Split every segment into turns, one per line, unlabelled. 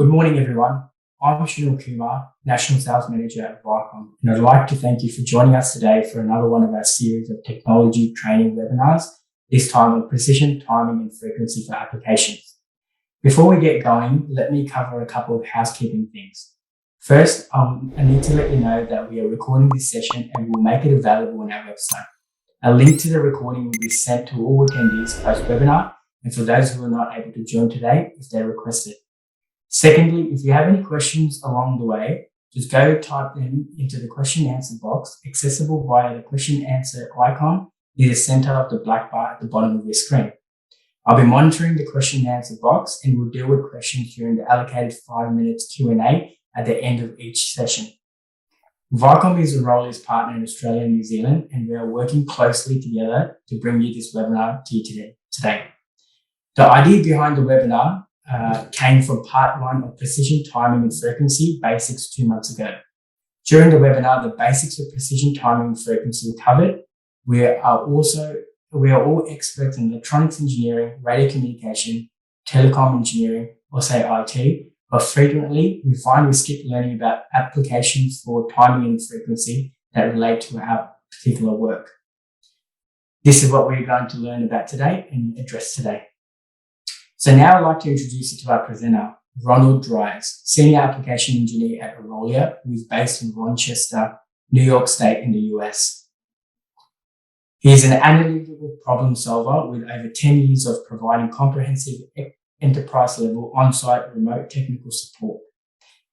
Good morning, everyone. I'm Sunil Kumar, National Sales Manager at Vicom, and I'd like to thank you for joining us today for another one of our series of technology training webinars, this time on precision, timing, and frequency for applications. Before we get going, let me cover a couple of housekeeping things. First, I need to let you know that we are recording this session and we'll make it available on our website. A link to the recording will be sent to all attendees post-webinar, and for those who are not able to join today, if they request it. Secondly, if you have any questions along the way, just go type them into the question and answer box accessible via the question and answer icon near the center of the black bar at the bottom of your screen. I'll be monitoring the question and answer box and we'll deal with questions during the allocated 5 minutes Q&A at the end of each session. Vicom is Orolia's partner in Australia and New Zealand, and we are working closely together to bring you this webinar to you today. The idea behind the webinar came from part 1 of Precision Timing and Frequency Basics 2 months ago. During the webinar, the basics of precision timing and frequency were covered. We are all experts in electronics engineering, radio communication, telecom engineering, or say IT, but frequently we find we skip learning about applications for timing and frequency that relate to our particular work. This is what we're going to learn about today and address today. So now I'd like to introduce you to our presenter, Ronald Dries, Senior Application Engineer at Orolia, who is based in Rochester, New York State in the US. He is an analytical problem solver with over 10 years of providing comprehensive enterprise-level on-site remote technical support.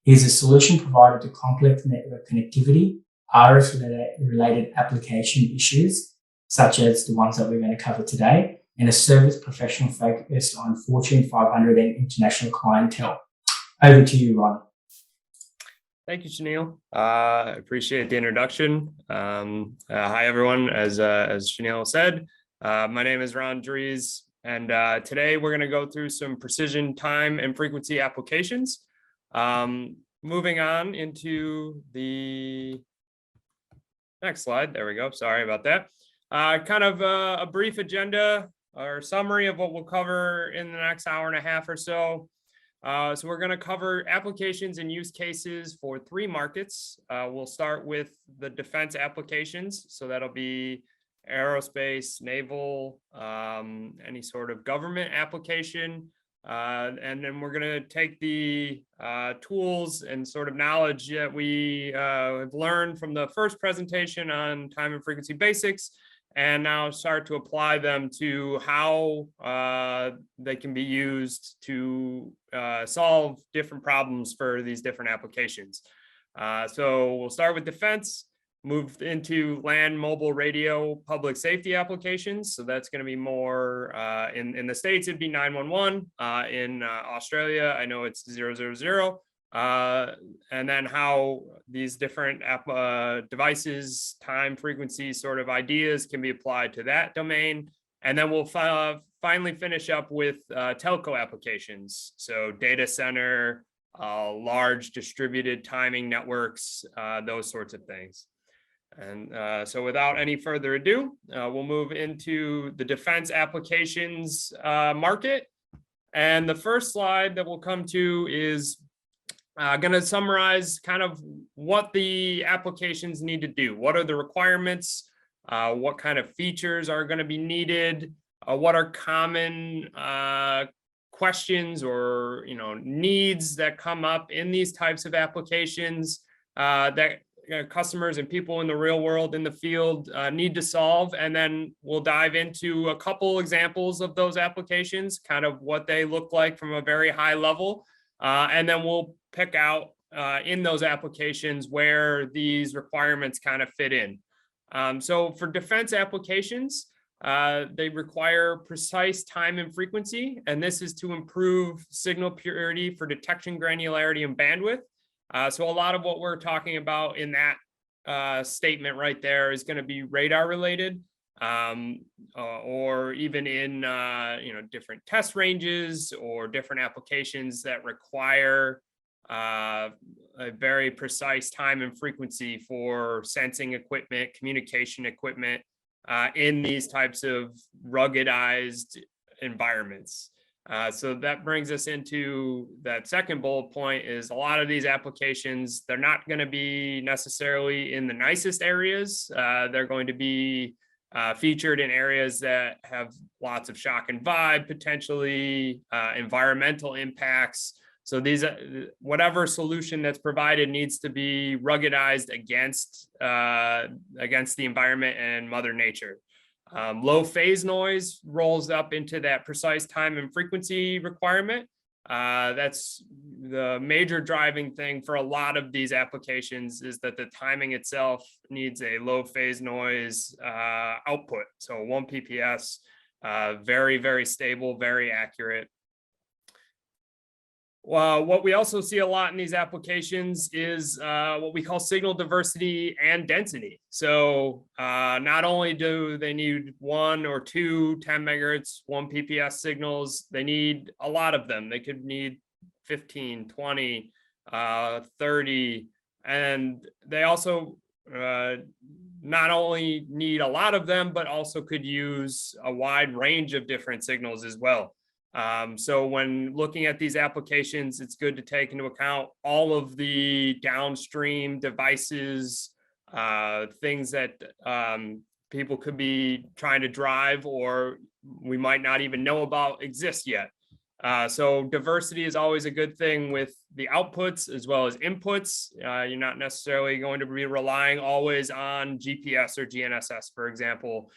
He is a solution provider to complex network connectivity, RF-related application issues, such as the ones that we're going to cover today, and a service professional focused on Fortune 500 and international clientele. Over to you, Ron.
Thank you, Sunil. I appreciate the introduction. Hi, everyone. As Sunil said, my name is Ron Dries, and today we're going to go through some precision time and frequency applications. Moving on into the next slide. There we go. Sorry about that. Kind of a brief agenda or summary of what we'll cover in the next hour and a half or so. So we're going to cover applications and use cases for 3 markets. We'll start with the defense applications. So that'll be aerospace, naval, any sort of government application. And then we're going to take the tools and sort of knowledge that we have learned from the first presentation on time and frequency basics, and now start to apply them to how they can be used to solve different problems for these different applications. So we'll start with defense, move into land, mobile, radio, public safety applications. So that's going to be more in the States, it'd be 911. In Australia, I know it's 000. And then how these different devices, time, frequency sort of ideas can be applied to that domain. And then we'll finally finish up with telco applications. So data center, large distributed timing networks, those sorts of things. And so without any further ado, we'll move into the defense applications market. And the first slide that we'll come to is going to summarize kind of what the applications need to do. What are the requirements? What kind of features are going to be needed? What are common questions or needs that come up in these types of applications that customers and people in the real world in the field need to solve? And then we'll dive into a couple examples of those applications, kind of what they look like from a very high level. And then we'll pick out in those applications where these requirements kind of fit in. So for defense applications, they require precise time and frequency, and this is to improve signal purity for detection granularity and bandwidth. So a lot of what we're talking about in that statement right there is going to be radar related, or even in different test ranges or different applications that require a very precise time and frequency for sensing equipment, communication equipment in these types of ruggedized environments. So that brings us into that second bullet point is a lot of these applications, they're not going to be necessarily in the nicest areas. They're going to be featured in areas that have lots of shock and vibe, potentially environmental impacts. So these, whatever solution that's provided needs to be ruggedized against the environment and Mother Nature. Low phase noise rolls up into that precise time and frequency requirement. That's the major driving thing for a lot of these applications, is that the timing itself needs a low phase noise output. So 1 PPS, very, very stable, very accurate. What we also see a lot in these applications is what we call signal diversity and density. So not only do they need 1 or 2 10 megahertz, 1 PPS signals, they need a lot of them. They could need 15, 20, 30, and they also not only need a lot of them, but also could use a wide range of different signals as well. So when looking at these applications, it's good to take into account all of the downstream devices, things that people could be trying to drive or we might not even know about exist yet. So diversity is always a good thing with the outputs as well as inputs. You're not necessarily going to be relying always on GPS or GNSS, for example.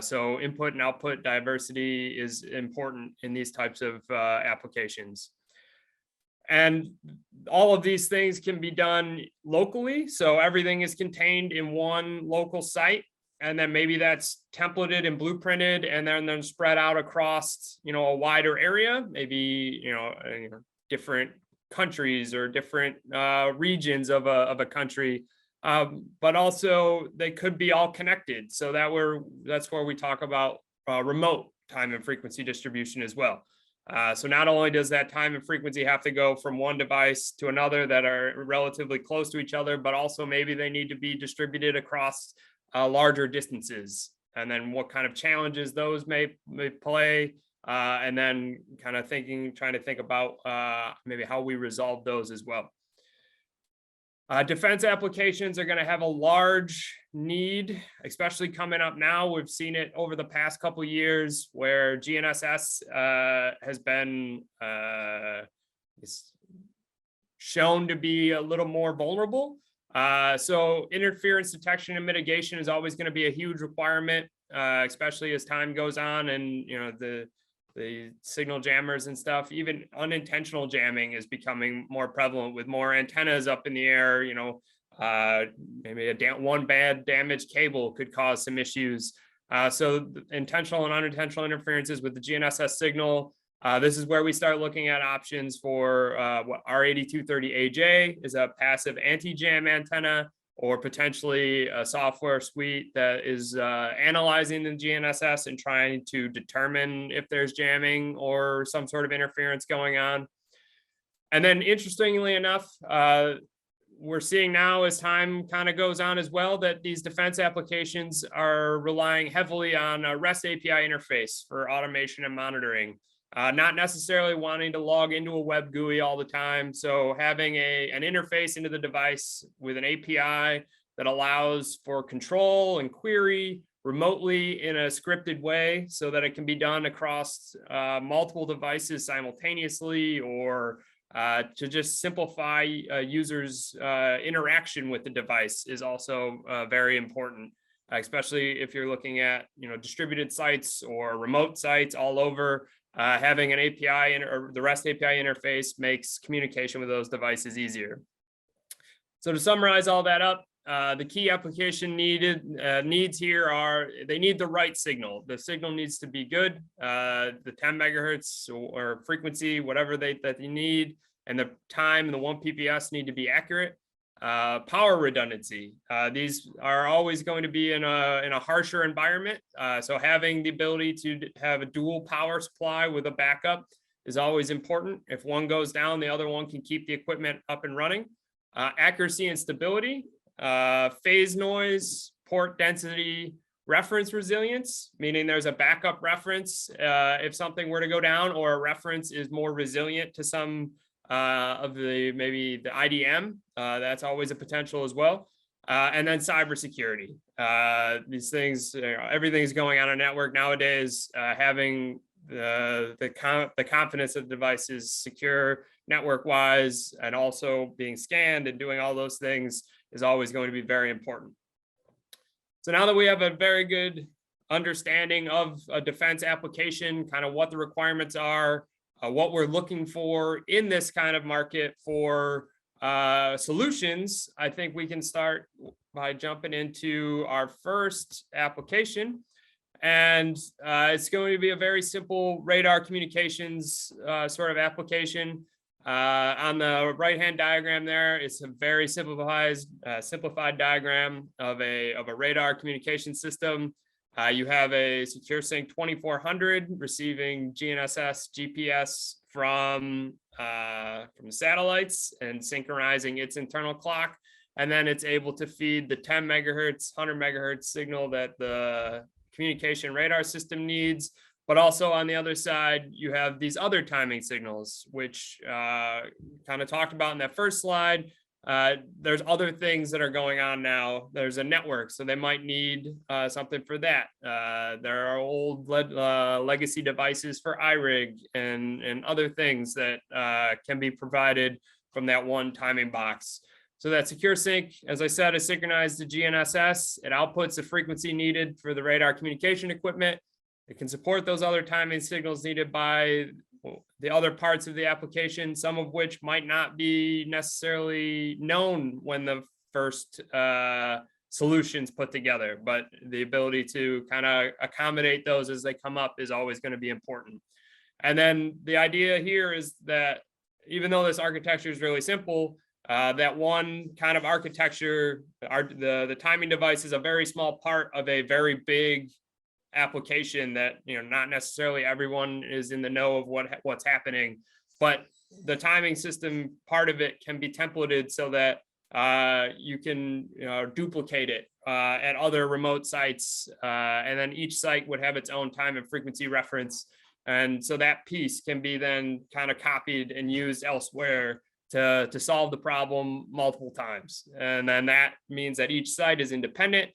So input and output diversity is important in these types of applications. And all of these things can be done locally. So everything is contained in one local site. And then maybe that's templated and blueprinted and then spread out across, a wider area, maybe, different countries or different regions of a country. But also they could be all connected. So that's where we talk about remote time and frequency distribution as well. So not only does that time and frequency have to go from one device to another that are relatively close to each other, but also maybe they need to be distributed across larger distances. And then what kind of challenges those may play. And then kind of trying to think about maybe how we resolve those as well. Defense applications are going to have a large need, especially coming up now. We've seen it over the past couple of years where GNSS has been shown to be a little more vulnerable. So interference detection and mitigation is always going to be a huge requirement, especially as time goes on and the signal jammers and stuff. Even unintentional jamming is becoming more prevalent with more antennas up in the air. Maybe one bad damaged cable could cause some issues. So intentional and unintentional interferences with the GNSS signal. This is where we start looking at options for what R8230AJ is a passive anti-jam antenna, or potentially a software suite that is analyzing the GNSS and trying to determine if there's jamming or some sort of interference going on. And then interestingly enough, we're seeing now as time kind of goes on as well that these defense applications are relying heavily on a REST API interface for automation and monitoring. Not necessarily wanting to log into a web GUI all the time. So having an interface into the device with an API that allows for control and query remotely in a scripted way so that it can be done across multiple devices simultaneously, or to just simplify users' interaction with the device is also very important, especially if you're looking at distributed sites or remote sites all over. Having an API or the REST API interface makes communication with those devices easier. So to summarize all that up, the key application needs here are, they need the right signal. The signal needs to be good, the 10 megahertz or frequency, whatever that you need, and the time and the 1 PPS need to be accurate. Power redundancy. These are always going to be in a harsher environment. So having the ability to have a dual power supply with a backup is always important. If one goes down, the other one can keep the equipment up and running. Accuracy and stability, phase noise, port density, reference resilience, meaning there's a backup reference if something were to go down, or a reference is more resilient to some of maybe the IDM. That's always a potential as well. And then cybersecurity. These things, everything's going on a network nowadays. Having the confidence of the device is secure network-wise, and also being scanned and doing all those things is always going to be very important. So now that we have a very good understanding of a defense application, kind of what the requirements are, what we're looking for in this kind of market for solutions, I think we can start by jumping into our first application. And it's going to be a very simple radar communications sort of application. On the right-hand diagram there, it's a very simplified diagram of a radar communication system. You have a SecureSync 2400 receiving GNSS GPS from satellites and synchronizing its internal clock. And then it's able to feed the 10 megahertz, 100 megahertz signal that the communication radar system needs. But also on the other side, you have these other timing signals, which kind of talked about in that first slide. There's other things that are going on now. There's a network, so they might need something for that. There are old legacy devices for iRig and other things that can be provided from that one timing box. So that SecureSync, as I said, is synchronized to GNSS. It outputs the frequency needed for the radar communication equipment. It can support those other timing signals needed by the other parts of the application, some of which might not be necessarily known when the first solutions put together, but the ability to kind of accommodate those as they come up is always going to be important. And then the idea here is that even though this architecture is really simple, that one kind of architecture, the timing device is a very small part of a very big application that, not necessarily everyone is in the know of what's happening, but the timing system part of it can be templated so that you can duplicate it at other remote sites, and then each site would have its own time and frequency reference, and so that piece can be then kind of copied and used elsewhere to solve the problem multiple times. And then that means that each site is independent.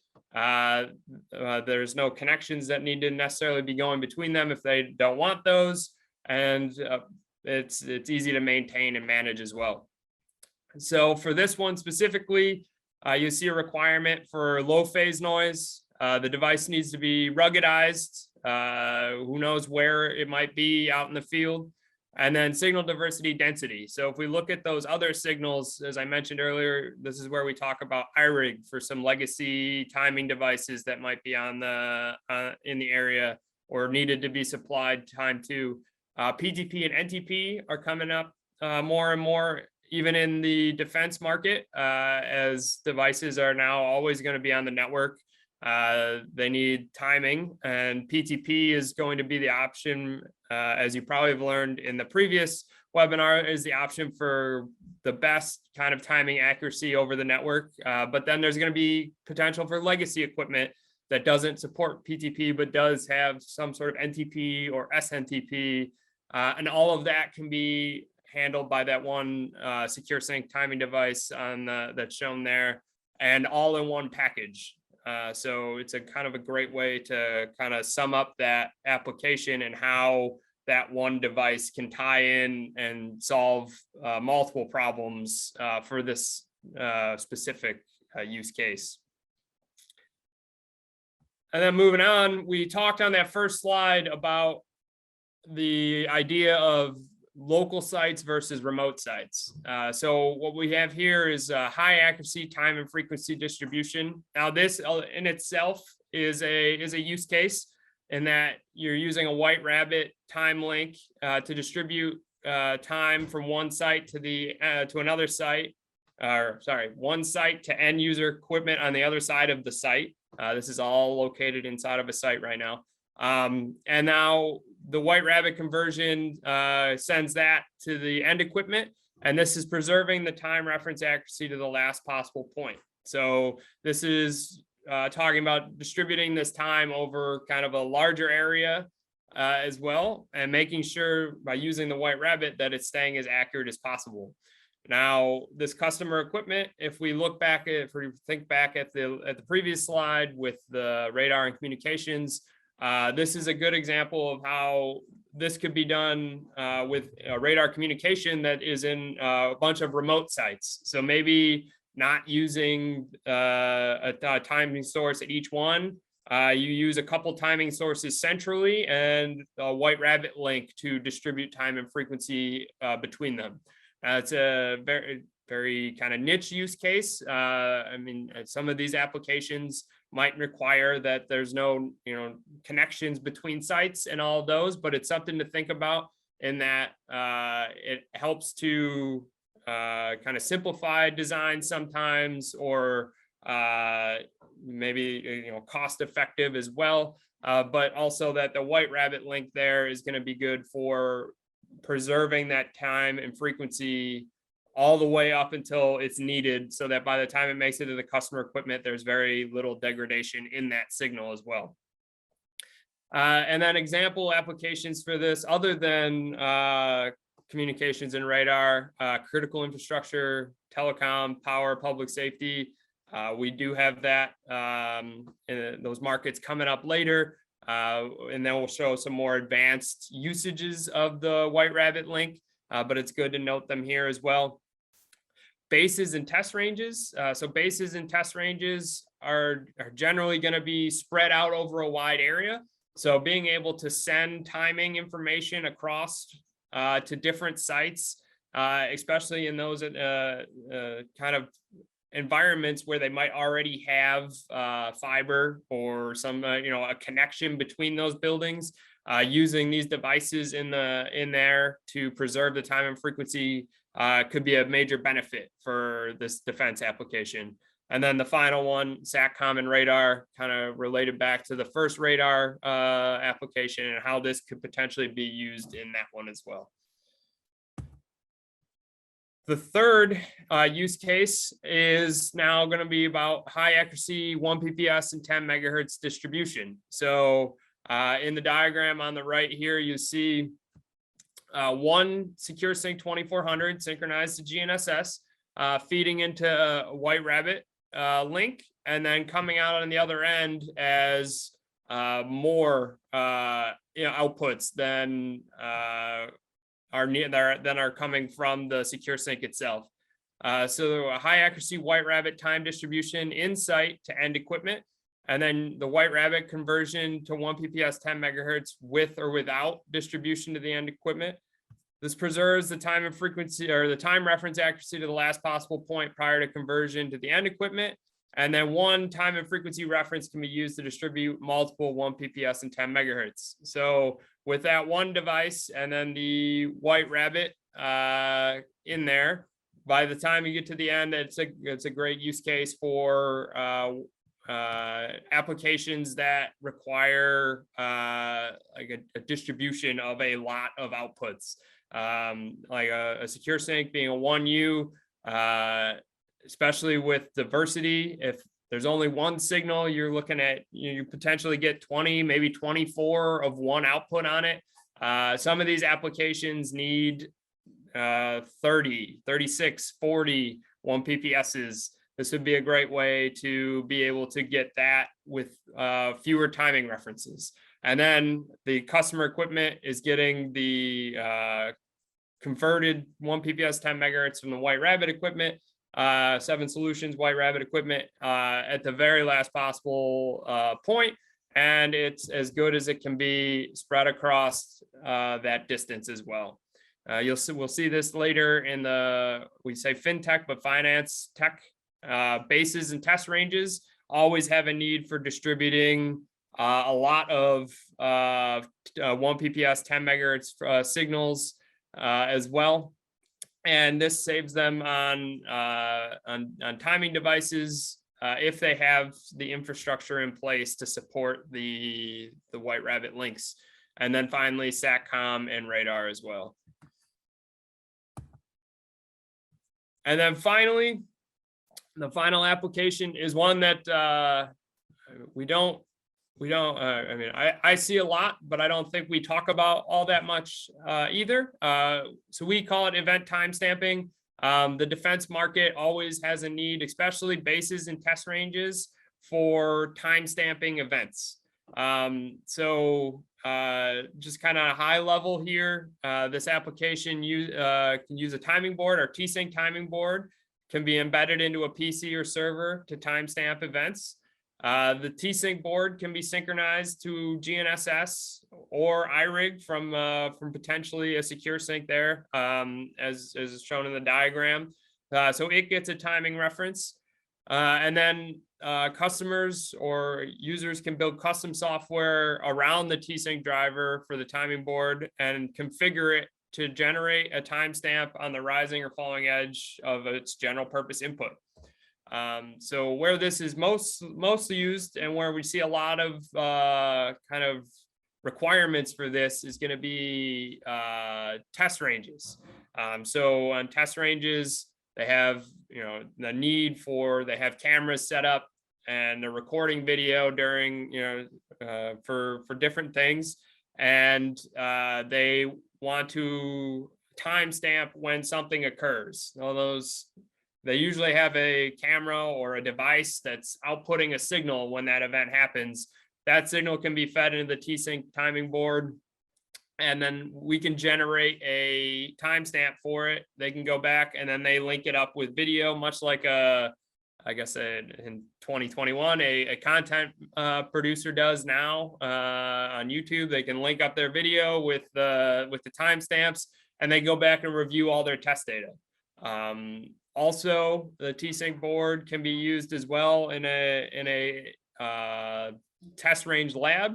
There's no connections that need to necessarily be going between them if they don't want those, and it's easy to maintain and manage as well. So for this one specifically, you see a requirement for low phase noise. The device needs to be ruggedized. Who knows where it might be out in the field. And then signal diversity density. So if we look at those other signals, as I mentioned earlier, this is where we talk about iRig for some legacy timing devices that might be on in the area or needed to be supplied time to. PTP and NTP are coming up more and more, even in the defense market, as devices are now always going to be on the network. They need timing, and PTP is going to be the option, as you probably have learned in the previous webinar, is the option for the best kind of timing accuracy over the network. But then there's going to be potential for legacy equipment that doesn't support PTP, but does have some sort of NTP or SNTP. And all of that can be handled by that one SecureSync timing device that's shown there, and all in one package. So it's a kind of a great way to kind of sum up that application and how that one device can tie in and solve multiple problems for this specific use case. And then moving on, we talked on that first slide about the idea of local sites versus remote sites. So what we have here is a high accuracy time and frequency distribution. Now this in itself is a use case in that you're using a White Rabbit time link to distribute time from one site to another site, or sorry, one site to end user equipment on the other side of the site. This is all located inside of a site right now. And now the White Rabbit conversion sends that to the end equipment, and this is preserving the time reference accuracy to the last possible point. So this is talking about distributing this time over kind of a larger area as well, and making sure by using the White Rabbit that it's staying as accurate as possible. Now, this customer equipment, if we think back at the previous slide with the radar and communications, this is a good example of how this could be done with a radar communication that is in a bunch of remote sites. So maybe not using a timing source at each one. You use a couple timing sources centrally and a White Rabbit link to distribute time and frequency between them. It's a very, very kind of niche use case. I mean, some of these applications might require that there's no, connections between sites and all of those, but it's something to think about in that it helps to kind of simplify design sometimes, or maybe cost effective as well. But also that the White Rabbit link there is going to be good for preserving that time and frequency all the way up until it's needed, so that by the time it makes it to the customer equipment, there's very little degradation in that signal as well. And then example applications for this, other than communications and radar, critical infrastructure, telecom, power, public safety. We do have that in those markets coming up later. And then we'll show some more advanced usages of the White Rabbit link, but it's good to note them here as well. Bases and test ranges. So bases and test ranges are generally going to be spread out over a wide area. So being able to send timing information across to different sites, especially in those kind of environments where they might already have fiber or some a connection between those buildings, using these devices in there to preserve the time and frequency could be a major benefit for this defense application. And then the final one, SATCOM and radar, kind of related back to the first radar application, and how this could potentially be used in that one as well. The third use case is now going to be about high accuracy 1 PPS and 10 megahertz distribution. So in the diagram on the right here, you see one Secure Sync 2400 synchronized to GNSS, feeding into a White Rabbit link, and then coming out on the other end as more outputs than are coming from the Secure Sync itself. So a high accuracy White Rabbit time distribution in-site to end equipment, and then the White Rabbit conversion to 1 PPS 10 megahertz with or without distribution to the end equipment. This preserves the time and frequency, or the time reference accuracy, to the last possible point prior to conversion to the end equipment. And then one time and frequency reference can be used to distribute multiple 1 PPS and 10 megahertz. So with that one device and then the White Rabbit in there, by the time you get to the end, it's a great use case for applications that require like a distribution of a lot of outputs, like a Secure Sync being a 1U, especially with diversity. If there's only one signal, you're looking at, you potentially get 20, maybe 24 of one output on it. Some of these applications need 30, 36, 40 1 PPSs. This would be a great way to be able to get that with fewer timing references. And then the customer equipment is getting the converted 1 PPS 10 megahertz from the White Rabbit equipment, 7 Solutions White Rabbit equipment at the very last possible point. And it's as good as it can be spread across that distance as well. We'll see this later in we say FinTech, but finance tech. Bases and test ranges always have a need for distributing a lot of 1 PPS 10 megahertz signals as well. And this saves them on timing devices if they have the infrastructure in place to support the White Rabbit links. And then finally, SATCOM and radar as well. And then finally, the final application is one that I mean, I see a lot, but I don't think we talk about all that much either. So we call it event timestamping. The defense market always has a need, especially bases and test ranges, for timestamping events. Just kind of high level here, this application can use a timing board or T-Sync timing board, can be embedded into a PC or server to timestamp events. The T-Sync board can be synchronized to GNSS or iRig from potentially a secure sync there, as shown in the diagram. So it gets a timing reference. And then customers or users can build custom software around the T-Sync driver for the timing board and configure it to generate a timestamp on the rising or falling edge of its general purpose input. So where this is mostly used and where we see a lot of kind of requirements for this is going to be test ranges. So on test ranges, they have, the need they have cameras set up and they're recording video during, for different things. And they want to timestamp when something occurs. They usually have a camera or a device that's outputting a signal when that event happens. That signal can be fed into the T-Sync timing board, and then we can generate a timestamp for it. They can go back and then they link it up with video, much like in 2021, a content producer does now on YouTube. They can link up their video with the timestamps, and they go back and review all their test data. Also, the T-Sync board can be used as well in a test range lab.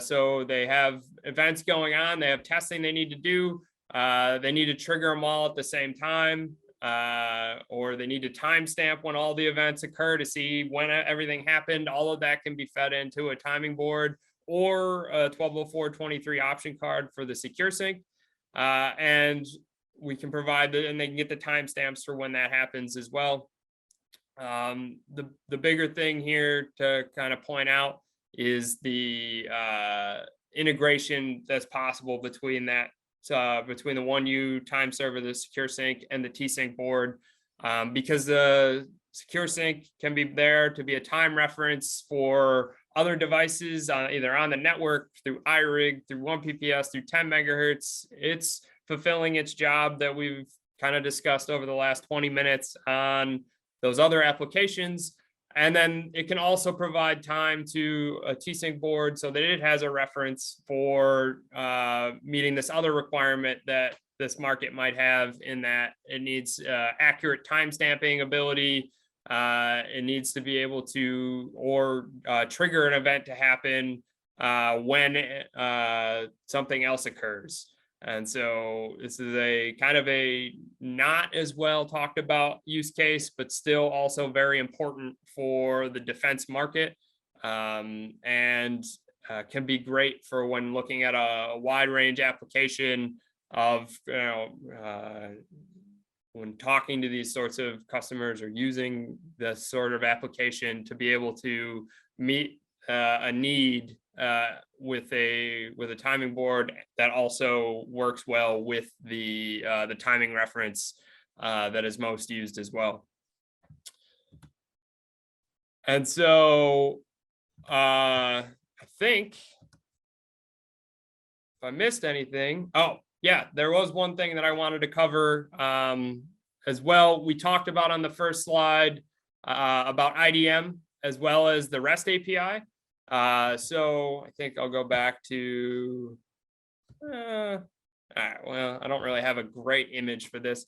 So they have events going on, they have testing they need to do, they need to trigger them all at the same time, or they need to timestamp when all the events occur to see when everything happened. All of that can be fed into a timing board or a 1204.23 option card for the secure sync. And we can provide and they can get the timestamps for when that happens as well. The bigger thing here to kind of point out is the integration that's possible between that, between the 1U time server, the secure sync, and the T-Sync board, because the secure sync can be there to be a time reference for other devices either on the network through iRig, through 1PPS, through 10 megahertz. It's fulfilling its job that we've kind of discussed over the last 20 minutes on those other applications. And then it can also provide time to a T-Sync board so that it has a reference for meeting this other requirement that this market might have, in that it needs accurate timestamping ability. It needs to be able to trigger an event to happen when something else occurs. And so this is a kind of a not as well talked about use case, but still also very important for the defense market, and can be great for when looking at a wide range application of, when talking to these sorts of customers or using this sort of application to be able to meet a need with a timing board that also works well with the timing reference that is most used as well. And so I think if I missed anything, oh yeah, there was one thing that I wanted to cover as well. We talked about on the first slide about IDM as well as the REST API. So I think I'll go back to, all right, well, I don't really have a great image for this.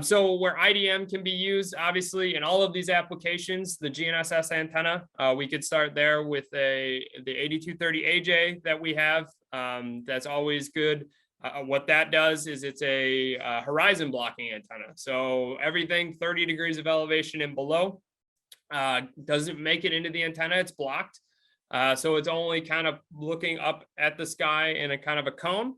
So where IDM can be used, obviously, in all of these applications, the GNSS antenna, we could start there with the 8230 AJ that we have. That's always good. What that does is it's a horizon blocking antenna. So everything 30 degrees of elevation and below doesn't make it into the antenna, it's blocked. So it's only kind of looking up at the sky in a kind of a cone.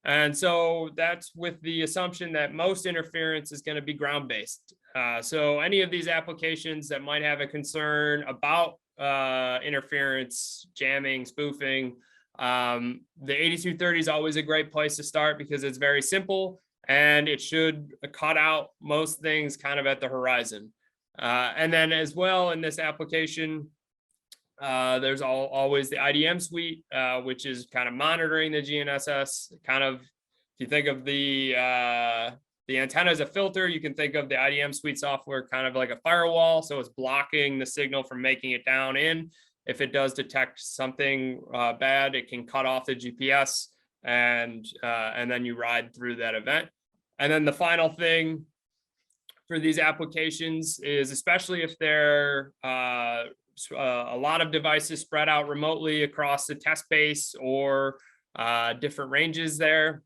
And so that's with the assumption that most interference is going to be ground-based. So any of these applications that might have a concern about interference, jamming, spoofing, the 8230 is always a great place to start because it's very simple and it should cut out most things kind of at the horizon. And then as well in this application, there's always the IDM suite, which is kind of monitoring the GNSS. Kind of, if you think of the antenna as a filter, you can think of the IDM suite software kind of like a firewall. So it's blocking the signal from making it down in. If it does detect something bad, it can cut off the GPS, and then you ride through that event. And then the final thing for these applications is, especially if they're a lot of devices spread out remotely across the test base or different ranges there,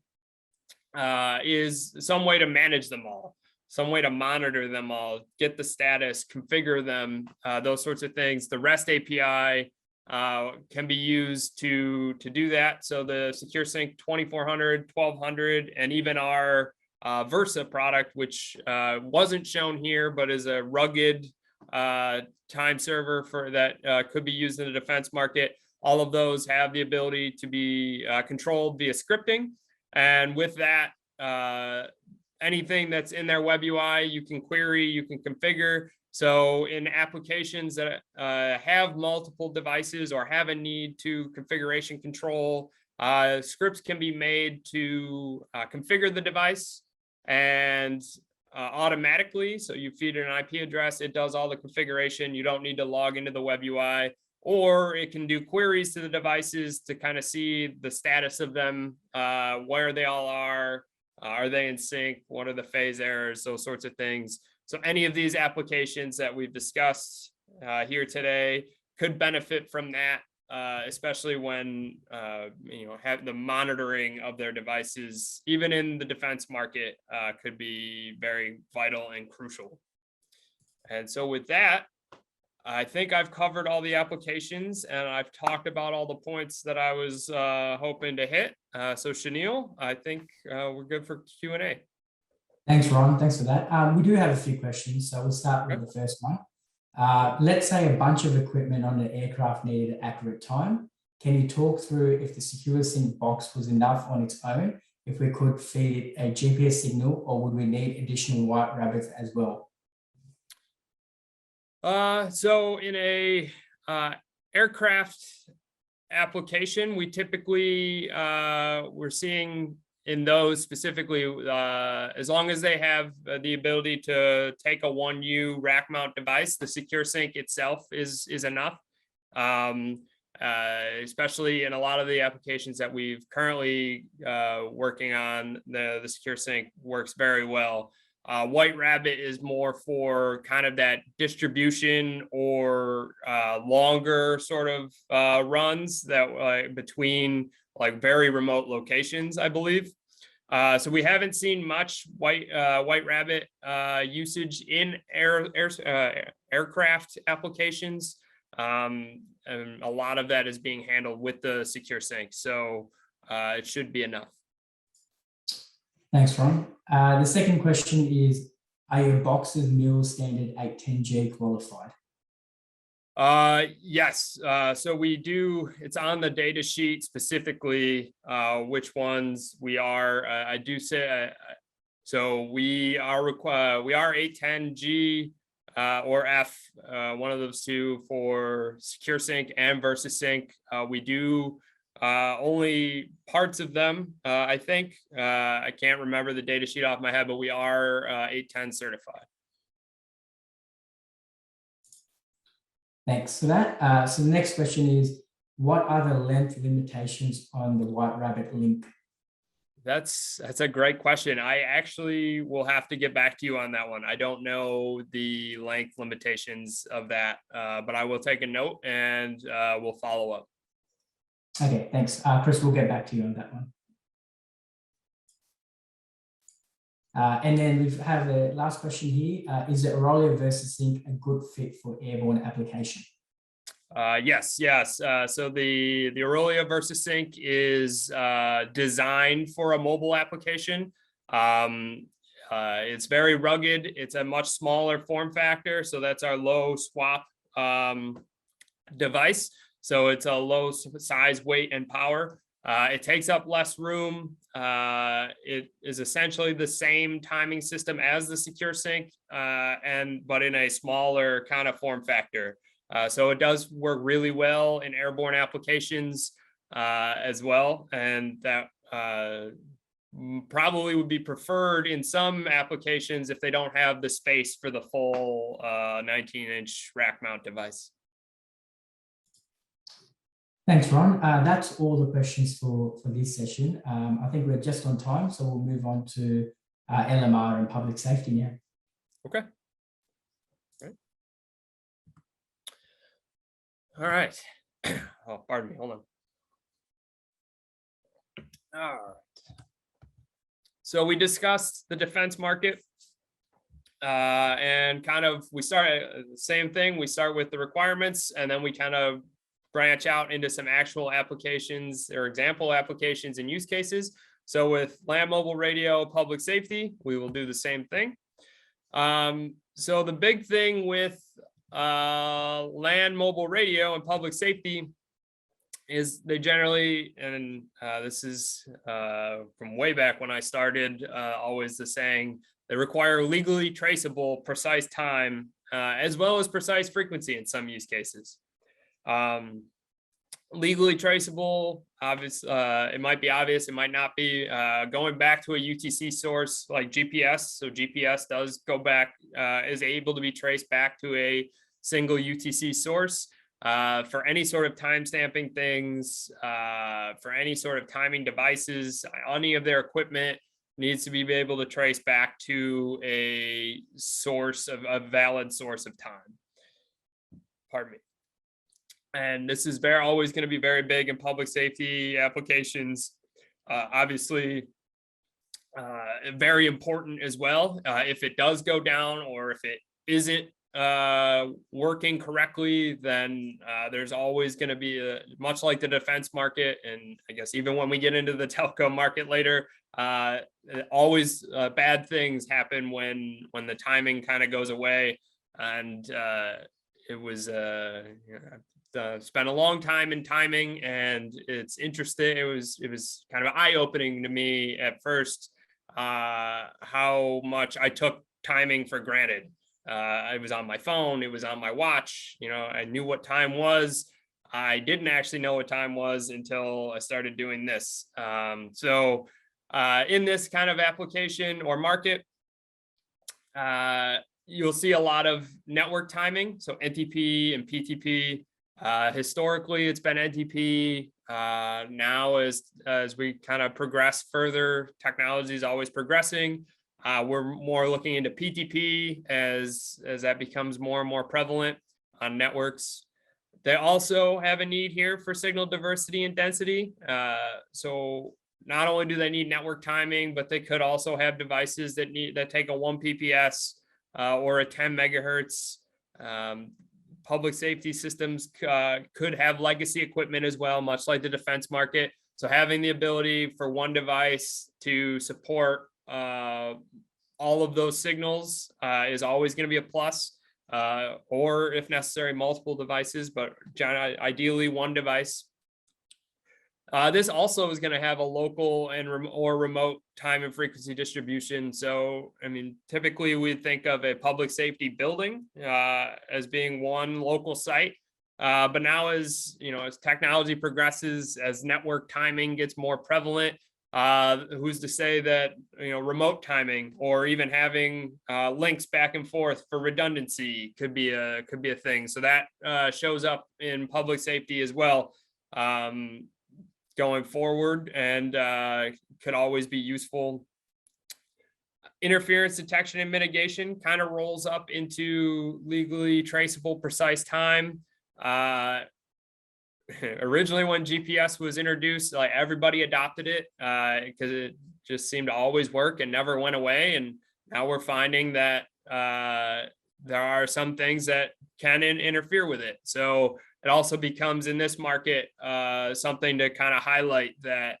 is some way to manage them all, some way to monitor them all, get the status, configure them, those sorts of things. The REST API can be used to do that. So the SecureSync 2400, 1200, and even our Versa product, which wasn't shown here, but is a rugged time server for that could be used in the defense market. All of those have the ability to be controlled via scripting. And with that, anything that's in their web UI, you can query, you can configure. So in applications that have multiple devices or have a need to configuration control, scripts can be made to configure the device and automatically. So you feed it an IP address, it does all the configuration. You don't need to log into the web UI. Or it can do queries to the devices to kind of see the status of them, where they all are they in sync, what are the phase errors, those sorts of things. So any of these applications that we've discussed here today could benefit from that, especially when have the monitoring of their devices, even in the defense market, could be very vital and crucial. And so with that, I think I've covered all the applications and I've talked about all the points that I was hoping to hit. So Shanil, I think we're good for Q&A.
Thanks, Ron. Thanks for that. We do have a few questions, so we'll start with the first one. Let's say a bunch of equipment on the aircraft needed accurate time. Can you talk through if the SecureSync box was enough on its own, if we could feed a GPS signal, or would we need additional white rabbits as well?
So in a aircraft application, we typically we're seeing in those specifically, as long as they have the ability to take a 1U rack mount device, the SecureSync itself is enough. Especially in a lot of the applications that we've currently working on, the SecureSync works very well. White Rabbit is more for kind of that distribution or longer sort of runs that between like very remote locations, I believe. So we haven't seen much White Rabbit usage in aircraft applications. And a lot of that is being handled with the SecureSync. So it should be enough.
Thanks, Ron. The second question is, are your boxes MIL standard 810G qualified?
Yes. So we do, it's on the data sheet specifically, which ones we are. I do say, so we are 810G or F, one of those two for SecureSync and VersaSync. We do only parts of them, I think. I can't remember the data sheet off my head, but we are 810 certified.
Thanks for that. So the next question is, what are the length limitations on the White Rabbit link?
That's a great question. I actually will have to get back to you on that one. I don't know the length limitations of that, but I will take a note and we'll follow up.
Okay, thanks. Chris, we'll get back to you on that one. And then we have the last question here. Is the Orolia VersaSync a good fit for airborne application?
Yes. So the Orolia VersaSync is designed for a mobile application. It's very rugged. It's a much smaller form factor. So that's our low swap device. So it's a low size, weight, and power. It takes up less room. It is essentially the same timing system as the Secure Sync, but in a smaller kind of form factor. So it does work really well in airborne applications as well, and that probably would be preferred in some applications if they don't have the space for the full 19-inch rack mount device.
Thanks, Ron. That's all the questions for this session. I think we're just on time, so we'll move on to LMR and public safety now.
Okay. All right. Oh, pardon me. Hold on. All right. So we discussed the defense market, and kind of we start the same thing. We start with the requirements, and then we kind of branch out into some actual applications or example applications and use cases. So with land mobile radio, public safety, we will do the same thing. So the big thing with land mobile radio and public safety is they generally, and this is from way back when I started, always the saying, they require legally traceable precise time, as well as precise frequency in some use cases. Legally traceable, obvious, it might be obvious, it might not be. Going back to a UTC source like GPS, so GPS does go back, is able to be traced back to a single UTC source. For any sort of time stamping things, for any sort of timing devices, any of their equipment needs to be able to trace back to a source of a valid source of time. Pardon me. And this is always going to be very big in public safety applications. Obviously, very important as well. If it does go down or if it isn't working correctly, then there's always going to be much like the defense market, and I guess even when we get into the telco market later, always bad things happen when the timing kind of goes away. And it was spent a long time in timing, and it's interesting. It was kind of eye-opening to me at first how much I took timing for granted. It was on my phone, it was on my watch, I knew what time was. I didn't actually know what time was until I started doing this. So in this kind of application or market, you'll see a lot of network timing, so NTP and PTP. Historically, it's been NTP. Now, as we kind of progress further, technology is always progressing. We're more looking into PTP as that becomes more and more prevalent on networks. They also have a need here for signal diversity and density. So not only do they need network timing, but they could also have devices that take a 1 PPS or a 10 megahertz. Public safety systems could have legacy equipment as well, much like the defense market. So having the ability for one device to support all of those signals is always going to be a plus, or if necessary, multiple devices, but ideally one device. This also is going to have a local or remote time and frequency distribution. So, I mean, typically we think of a public safety building as being one local site. But now as technology progresses, as network timing gets more prevalent, who's to say that remote timing or even having links back and forth for redundancy could be a thing. So that shows up in public safety as well. Going forward, and could always be useful. Interference detection and mitigation kind of rolls up into legally traceable precise time. Originally, when GPS was introduced, like everybody adopted it because it just seemed to always work and never went away. And now we're finding that there are some things that can interfere with it. So it also becomes in this market something to kind of highlight that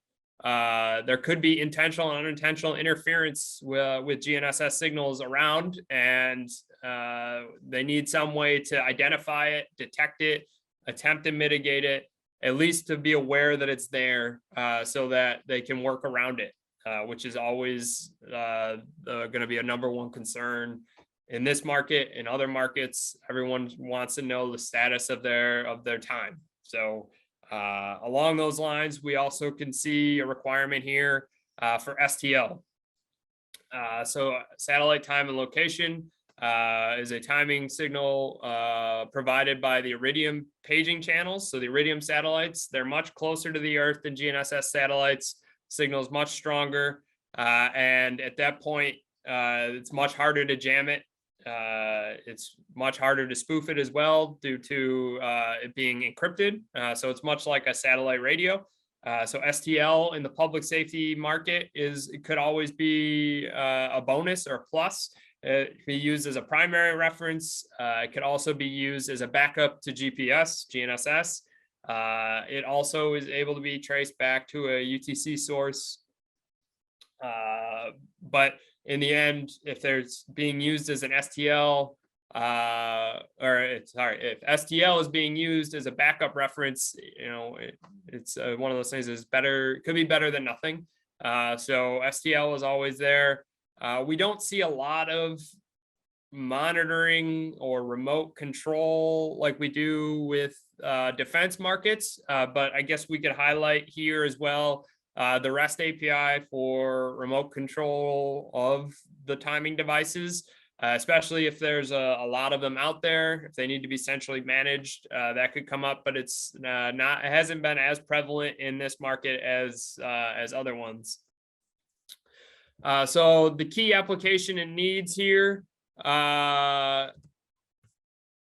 there could be intentional and unintentional interference with GNSS signals around, and they need some way to identify it, detect it, attempt to mitigate it, at least to be aware that it's there, so that they can work around it, which is always going to be a number one concern in this market. In other markets, everyone wants to know the status of their time. So along those lines, we also can see a requirement here for STL. So satellite time and location is a timing signal provided by the Iridium paging channels. So the Iridium satellites, they're much closer to the Earth than GNSS satellites. Signal is much stronger. And at that point, it's much harder to jam it. It's much harder to spoof it as well due to it being encrypted. So it's much like a satellite radio. So STL in the public safety market it could always be a bonus or a plus. It can be used as a primary reference. It could also be used as a backup to GPS, GNSS. It also is able to be traced back to a UTC source. But in the end, if there's being used as an STL, if STL is being used as a backup reference, it's one of those things is better, could be better than nothing. So STL is always there. We don't see a lot of monitoring or remote control like we do with defense markets, but I guess we could highlight here as well the REST API for remote control of the timing devices, especially if there's a lot of them out there. If they need to be centrally managed, that could come up, but it hasn't been as prevalent in this market as other ones. So the key application and needs here are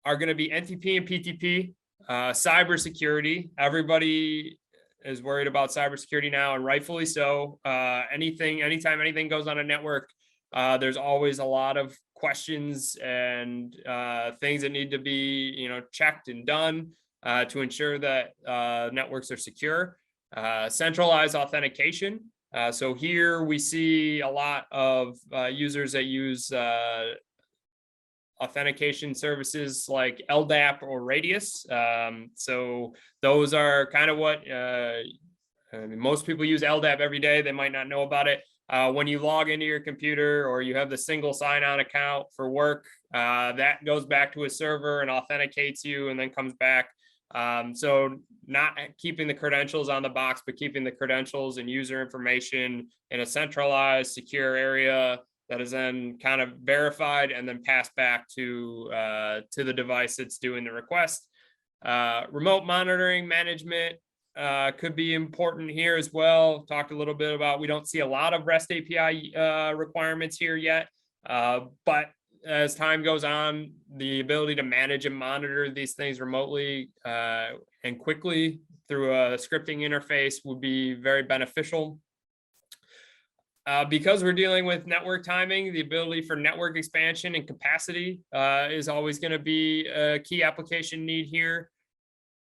going to be NTP and PTP, cybersecurity. Everybody is worried about cybersecurity now, and rightfully so. Anytime anything goes on a network, there's always a lot of questions and things that need to be, checked and done to ensure that networks are secure. Centralized authentication. So here we see a lot of users that use authentication services like LDAP or Radius. So those are kind of what most people use LDAP every day. They might not know about it. When you log into your computer or you have the single sign-on account for work, that goes back to a server and authenticates you and then comes back. So not keeping the credentials on the box, but keeping the credentials and user information in a centralized, secure area that is then kind of verified and then passed back to the device that's doing the request. Remote monitoring management could be important here as well. Talked a little bit about, we don't see a lot of REST API requirements here yet, but as time goes on, the ability to manage and monitor these things remotely and quickly through a scripting interface would be very beneficial. Because we're dealing with network timing, the ability for network expansion and capacity is always going to be a key application need here.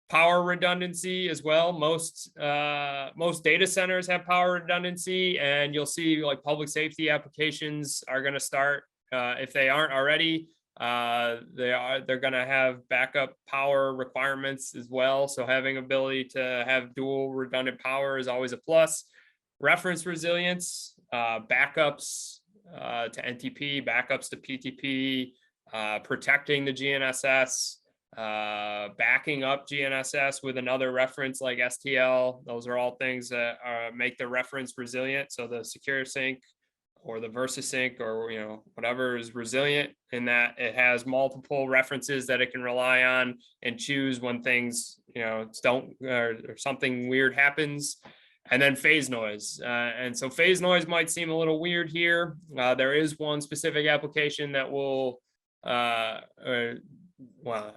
Power redundancy as well. Most data centers have power redundancy, and you'll see like public safety applications are going to start, if they aren't already, they're going to have backup power requirements as well. So having ability to have dual redundant power is always a plus. Reference resilience, backups to NTP, backups to PTP, protecting the GNSS, backing up GNSS with another reference like STL. Those are all things that make the reference resilient. So the secure sync or the VersaSync or whatever is resilient in that it has multiple references that it can rely on and choose when things don't or something weird happens. And then phase noise. And so phase noise might seem a little weird here. There is one specific application that will,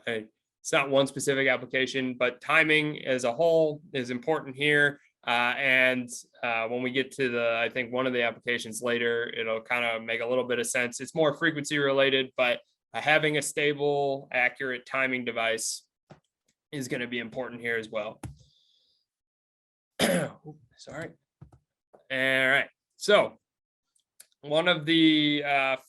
it's not one specific application, but timing as a whole is important here. And when we get to I think one of the applications later, it'll kind of make a little bit of sense. It's more frequency related, but having a stable, accurate timing device is going to be important here as well. Sorry. All right. So one of the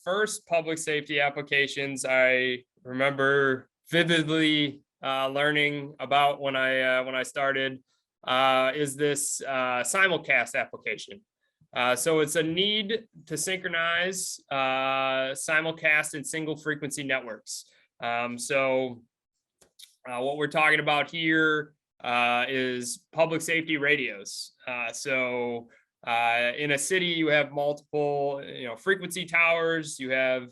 first public safety applications I remember vividly learning about when I started is this Simulcast application. So it's a need to synchronize simulcast and single frequency networks. What we're talking about here is public safety radios. In a city, you have multiple, frequency towers. You have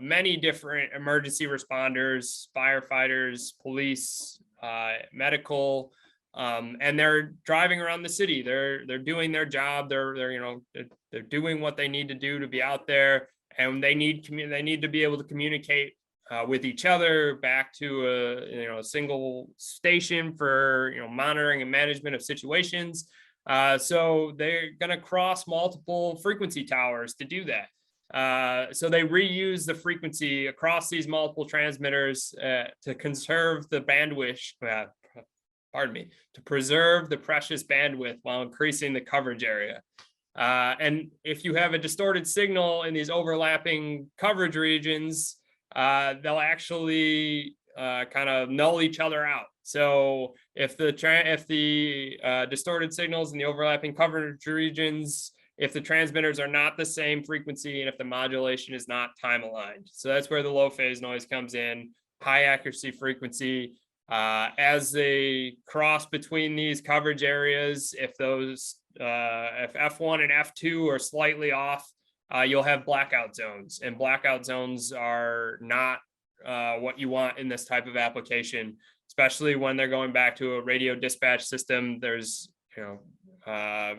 many different emergency responders, firefighters, police, medical, and they're driving around the city. They're doing their job. They're doing what they need to do to be out there, and they need to be able to communicate with each other back to a single station for monitoring and management of situations. So they're going to cross multiple frequency towers to do that. So they reuse the frequency across these multiple transmitters to conserve the bandwidth, to preserve the precious bandwidth while increasing the coverage area. And if you have a distorted signal in these overlapping coverage regions, they'll actually kind of null each other out. So if the distorted signals in the overlapping coverage regions, if the transmitters are not the same frequency, and if the modulation is not time aligned. So that's where the low phase noise comes in, high accuracy frequency. As they cross between these coverage areas, if F1 and F2 are slightly off, you'll have blackout zones, and blackout zones are not what you want in this type of application, especially when they're going back to a radio dispatch system. There's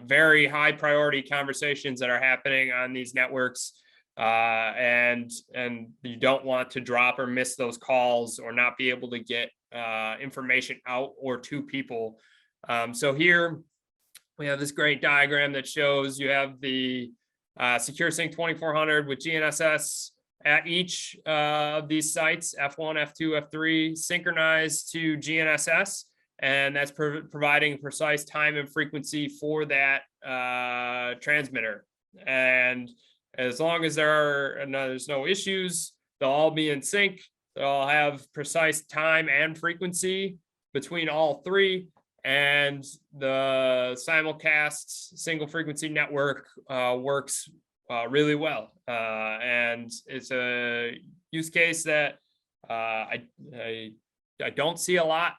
very high priority conversations that are happening on these networks, and you don't want to drop or miss those calls or not be able to get information out or to people. So here we have this great diagram that shows you have the SecureSync 2400 with GNSS at each of these sites, F1, F2, F3, synchronized to GNSS, and that's providing precise time and frequency for that transmitter. And as long as there's no issues, they'll all be in sync. They'll all have precise time and frequency between all three. And the simulcast single frequency network works really well. And it's a use case that I don't see a lot.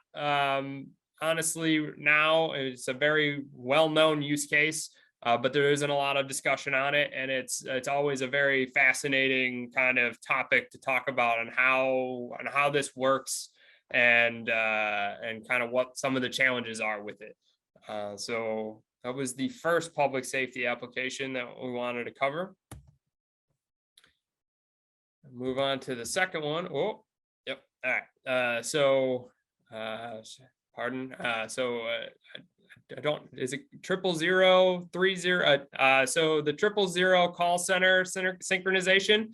Honestly, now it's a very well-known use case, but there isn't a lot of discussion on it. And it's always a very fascinating kind of topic to talk about on how this works, and kind of what some of the challenges are with it. So that was the first public safety application that we wanted to cover. Move on to the second one. Oh, yep. All right. Pardon. I don't, is it 00030? So the 000 call center synchronization.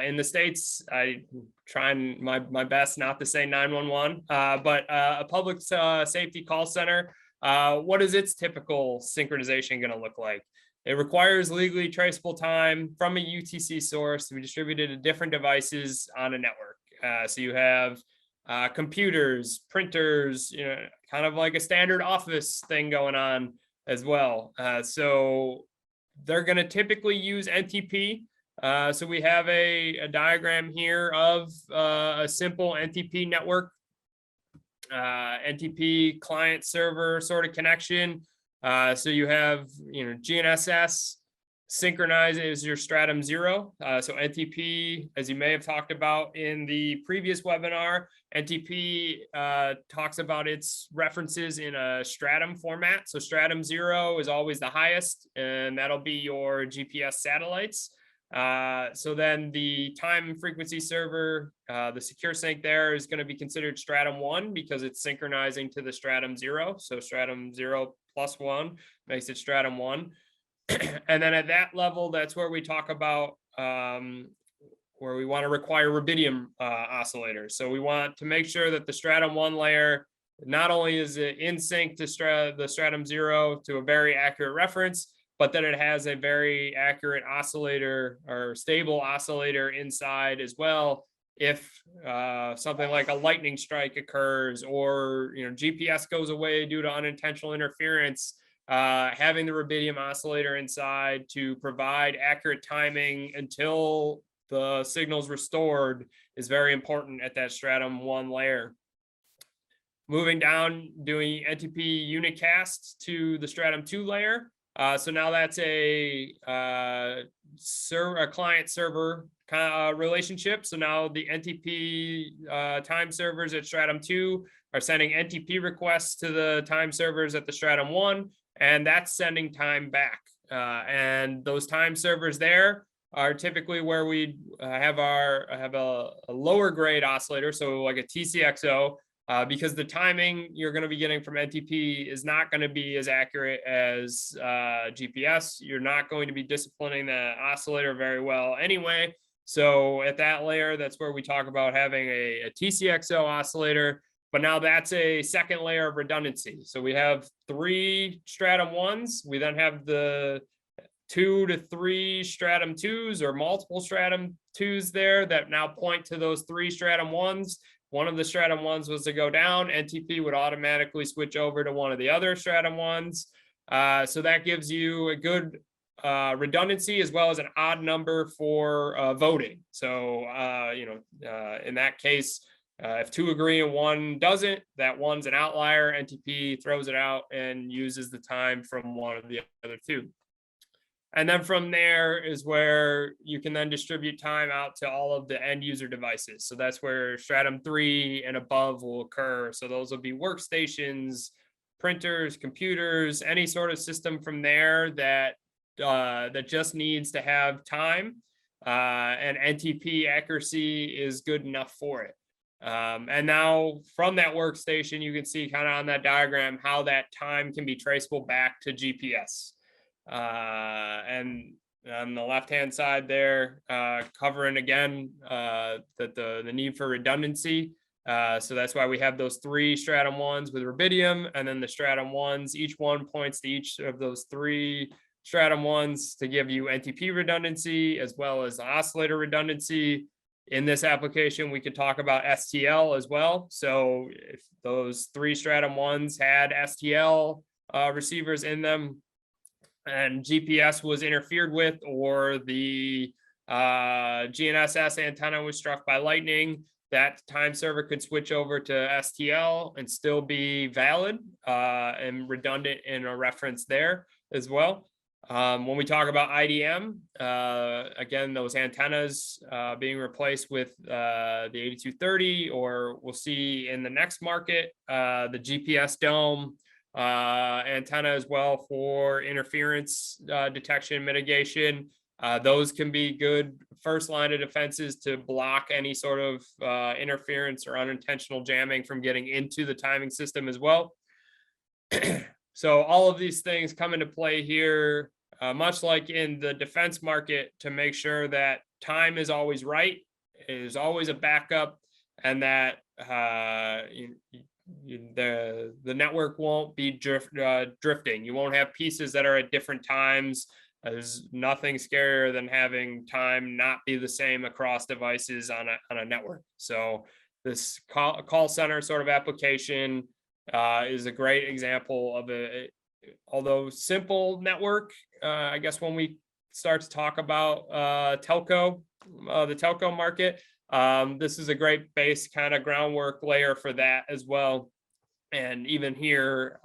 In the States, I trying my best not to say 911, but a public safety call center. What is its typical synchronization going to look like? It requires legally traceable time from a UTC source to be distributed to different devices on a network. So you have computers, printers, kind of like a standard office thing going on as well. So they're going to typically use NTP. So we have a diagram here of a simple NTP network, NTP client server sort of connection. So you have, GNSS synchronizes your stratum 0. So NTP, as you may have talked about in the previous webinar, NTP talks about its references in a stratum format. So stratum 0 is always the highest, and that'll be your GPS satellites. So then the time and frequency server, the SecureSync there is going to be considered stratum 1 because it's synchronizing to the stratum 0. So stratum 0 plus 1 makes it stratum 1. And then at that level, that's where we talk about where we want to require rubidium oscillators. So we want to make sure that the stratum 1 layer, not only is it in sync to the stratum 0 to a very accurate reference, but that it has a very accurate oscillator or stable oscillator inside as well if something like a lightning strike occurs, or GPS goes away due to unintentional interference, having the rubidium oscillator inside to provide accurate timing until the signal's restored is very important at that stratum 1 layer. Moving down, doing NTP unicast to the stratum 2 layer. So now that's a client server relationship. So now the NTP time servers at stratum 2 are sending NTP requests to the time servers at the stratum 1, and that's sending time back. And those time servers there are typically where we have a lower grade oscillator, so like a TCXO. Because the timing you're going to be getting from NTP is not going to be as accurate as GPS. You're not going to be disciplining the oscillator very well anyway. So at that layer, that's where we talk about having a TCXO oscillator, but now that's a second layer of redundancy. So we have 3 stratum 1s. We then have the 2 to 3 stratum 2s or multiple stratum 2s there that now point to those 3 stratum 1s. One of the stratum 1s was to go down, NTP would automatically switch over to one of the other stratum 1s. So that gives you a good redundancy as well as an odd number for voting. So, in that case, if 2 agree and 1 doesn't, that 1's an outlier. NTP throws it out and uses the time from one of the other 2. And then from there is where you can then distribute time out to all of the end user devices. So that's where stratum 3 and above will occur. So those will be workstations, printers, computers, any sort of system from there that just needs to have time, and NTP accuracy is good enough for it. And now from that workstation, you can see kind of on that diagram how that time can be traceable back to GPS. And on the left-hand side there, covering again that the need for redundancy. So that's why we have those 3 stratum 1s with rubidium, and then the stratum 1s, each one points to each of those 3 stratum 1s to give you NTP redundancy as well as oscillator redundancy. In this application, we could talk about STL as well. So if those 3 stratum 1s had STL receivers in them, and GPS was interfered with, or the GNSS antenna was struck by lightning, that time server could switch over to STL and still be valid and redundant in a reference there as well. When we talk about IDM, again, those antennas being replaced with the 8230, or we'll see in the next market, the GPS dome antenna as well for interference detection mitigation. Those can be good first line of defenses to block any sort of interference or unintentional jamming from getting into the timing system as well. So all of these things come into play here, much like in the defense market, to make sure that time is always right, is always a backup, and that the network won't be drifting. You won't have pieces that are at different times. There's nothing scarier than having time not be the same across devices on a network. So this call center sort of application is a great example of although simple network. I guess when we start to talk about telco, the telco market, this is a great base kind of groundwork layer for that as well. And even here,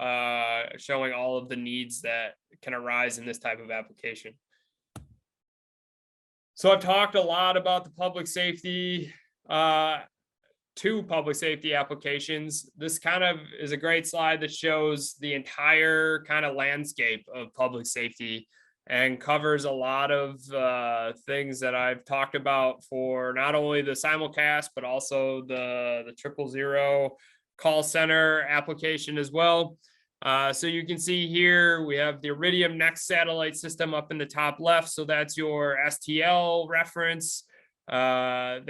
showing all of the needs that can arise in this type of application. So I've talked a lot about the public safety, 2 public safety applications. This kind of is a great slide that shows the entire kind of landscape of public safety and covers a lot of things that I've talked about for not only the Simulcast, but also the 000 call center application as well. So you can see here, we have the Iridium Next satellite system up in the top left. So that's your STL reference. And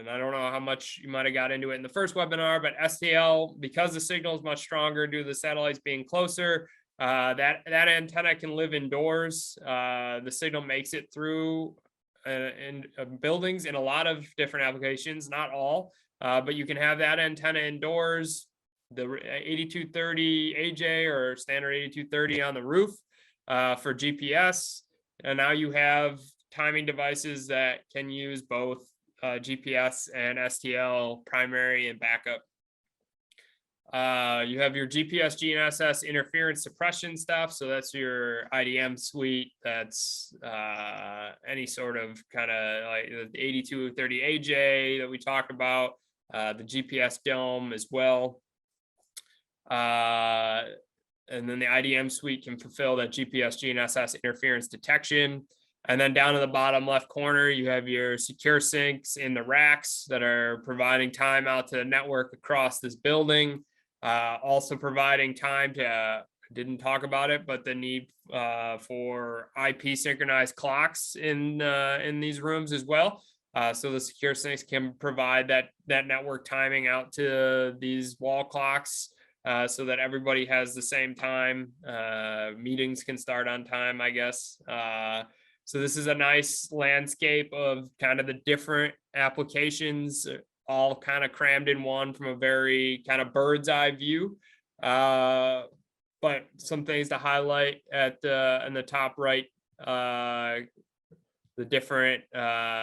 I don't know how much you might have got into it in the first webinar, but STL, because the signal is much stronger due to the satellites being closer, that antenna can live indoors. The signal makes it through buildings in a lot of different applications, not all, but you can have that antenna indoors, the 8230 AJ or standard 8230 on the roof for GPS. And now you have timing devices that can use both GPS and STL primary and backup. You have your GPS, GNSS interference suppression stuff. So that's your IDM suite. That's any sort of kind of like the 8230 AJ that we talked about, the GPS dome as well. And then the IDM suite can fulfill that GPS, GNSS interference detection. And then down in the bottom left corner, you have your secure syncs in the racks that are providing time out to the network across this building. Also providing time to, didn't talk about it, but the need for IP synchronized clocks in these rooms as well. So the secure syncs can provide that network timing out to these wall clocks so that everybody has the same time. Meetings can start on time, I guess. So this is a nice landscape of kind of the different applications, all kind of crammed in one from a very kind of bird's eye view. But some things to highlight in the top right, the different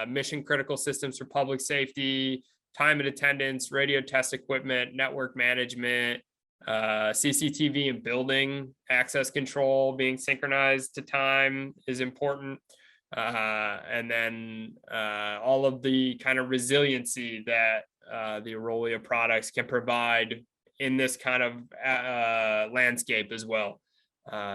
mission critical systems for public safety, time and attendance, radio test equipment, network management, CCTV and building access control being synchronized to time is important. And then all of the kind of resiliency that the Orolia products can provide in this kind of landscape as well.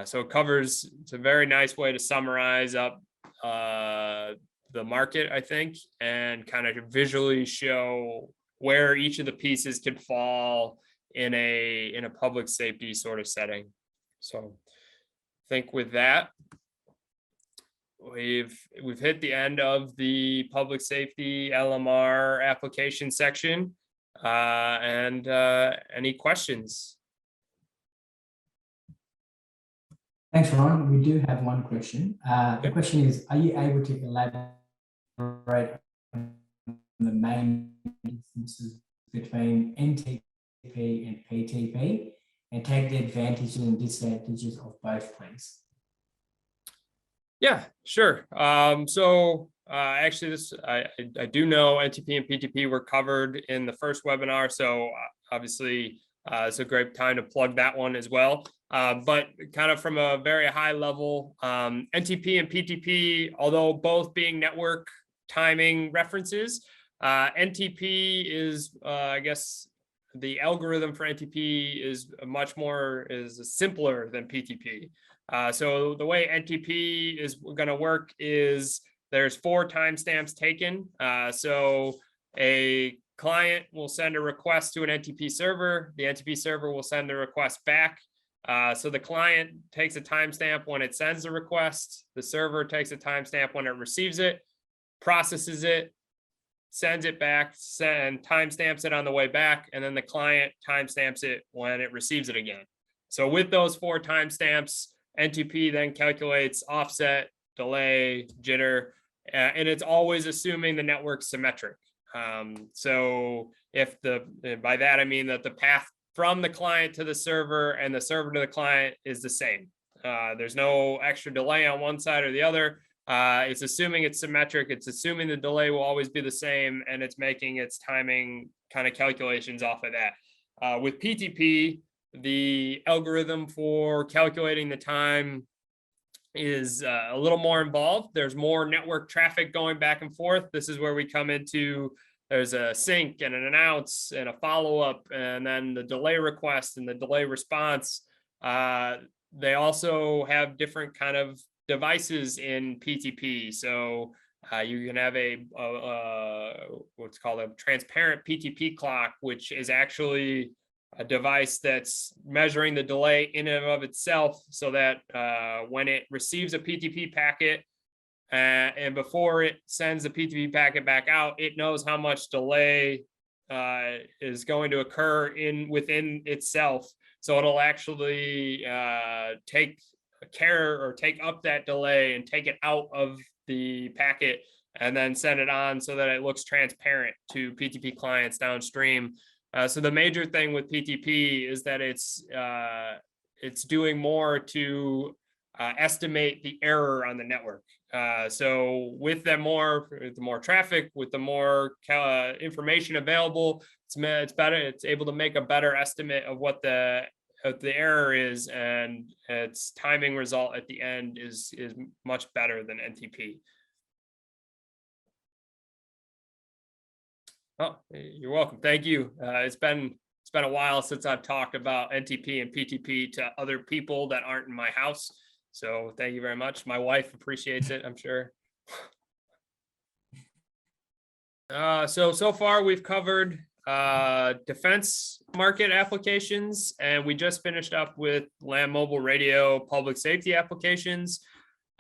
So it covers, it's a very nice way to summarize up the market, I think, and kind of visually show where each of the pieces could fall in a public safety sort of setting. So I think with that, we've hit the end of the public safety LMR application section. And any questions?
Thanks, Ron. We do have one question. The question is, are you able to elaborate on the main differences between NTP and PTP and take the advantages and disadvantages of both, please?
Yeah, sure. So actually this, I do know NTP and PTP were covered in the first webinar. So obviously it's a great time to plug that one as well. But kind of from a very high level, NTP and PTP, although both being network timing references, NTP is, I guess, the algorithm for NTP is simpler than PTP. So the way NTP is going to work is there's 4 timestamps taken. So a client will send a request to an NTP server. The NTP server will send the request back. So the client takes a timestamp when it sends the request. The server takes a timestamp when it receives it, processes it, sends it back, and timestamps it on the way back, and then the client timestamps it when it receives it again. So with those 4 timestamps, NTP then calculates offset, delay, jitter, and it's always assuming the network's symmetric. So if by that I mean that the path from the client to the server and the server to the client is the same. There's no extra delay on one side or the other. It's assuming it's symmetric. It's assuming the delay will always be the same, and it's making its timing kind of calculations off of that. With PTP, the algorithm for calculating the time is a little more involved. There's more network traffic going back and forth. This is where we come into, there's a sync and an announce and a follow-up, and then the delay request and the delay response. They also have different kind of devices in PTP. So you can have what's called a transparent PTP clock, which is actually a device that's measuring the delay in and of itself, so that when it receives a PTP packet and before it sends the PTP packet back out, it knows how much delay is going to occur within itself. So it'll actually take care or take up that delay and take it out of the packet and then send it on so that it looks transparent to PTP clients downstream. So the major thing with PTP is that it's doing more to estimate the error on the network. So with the more traffic, with the more information available, it's better. It's able to make a better estimate of what the error is, and its timing result at the end is much better than NTP. Oh, you're welcome. Thank you. It's been a while since I've talked about NTP and PTP to other people that aren't in my house. So thank you very much. My wife appreciates it, I'm sure. So far we've covered defense market applications, and we just finished up with land mobile radio public safety applications.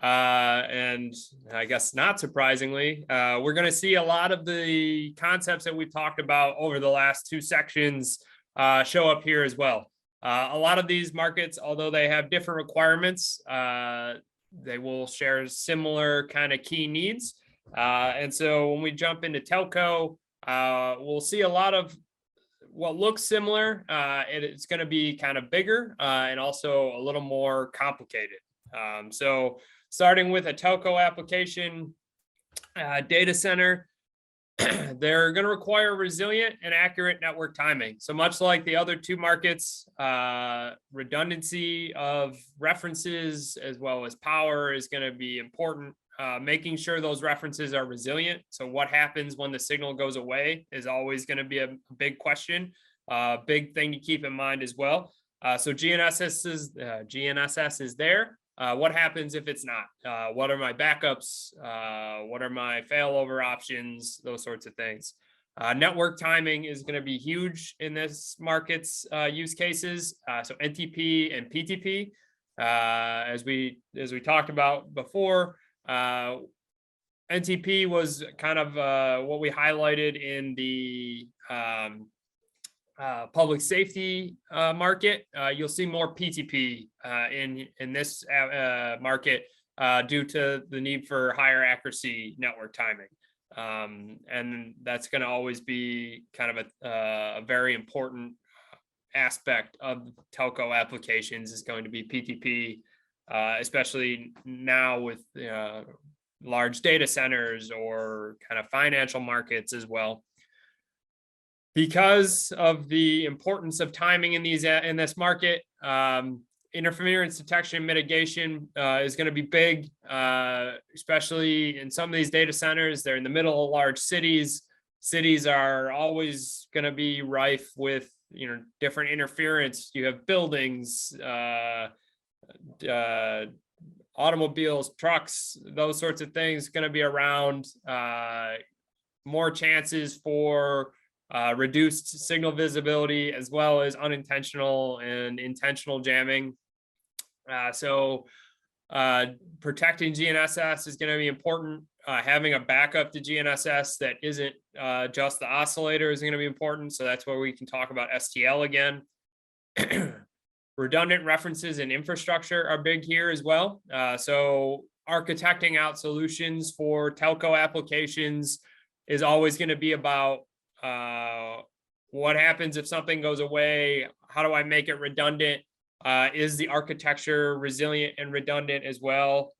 And I guess not surprisingly, we're going to see a lot of the concepts that we've talked about over the last two sections show up here as well. A lot of these markets, although they have different requirements, they will share similar kind of key needs. And so when we jump into telco, we'll see a lot of what looks similar. It's going to be kind of bigger and also a little more complicated. So starting with a telco application data center, they're going to require resilient and accurate network timing. So much like the other two markets, redundancy of references as well as power is going to be important. Making sure those references are resilient. So what happens when the signal goes away is always going to be a big question, big thing to keep in mind as well. So GNSS is there. What happens if it's not? What are my backups? What are my failover options? Those sorts of things. Network timing is going to be huge in this market's use cases. So NTP and PTP, as we talked about before, NTP was kind of what we highlighted in the public safety market. You'll see more PTP in this market due to the need for higher accuracy network timing. And that's going to always be kind of a very important aspect of telco applications is going to be PTP, especially now with large data centers or kind of financial markets as well. Because of the importance of timing in this market, interference detection and mitigation is going to be big, especially in some of these data centers. They're in the middle of large cities. Cities are always going to be rife with different interference. You have buildings, automobiles, trucks, those sorts of things going to be around. More chances for reduced signal visibility as well as unintentional and intentional jamming. So protecting GNSS is going to be important. Having a backup to GNSS that isn't just the oscillator is going to be important. So that's where we can talk about STL again. Redundant references and infrastructure are big here as well. So architecting out solutions for telco applications is always going to be about what happens if something goes away? How do I make it redundant? Is the architecture resilient and redundant as well?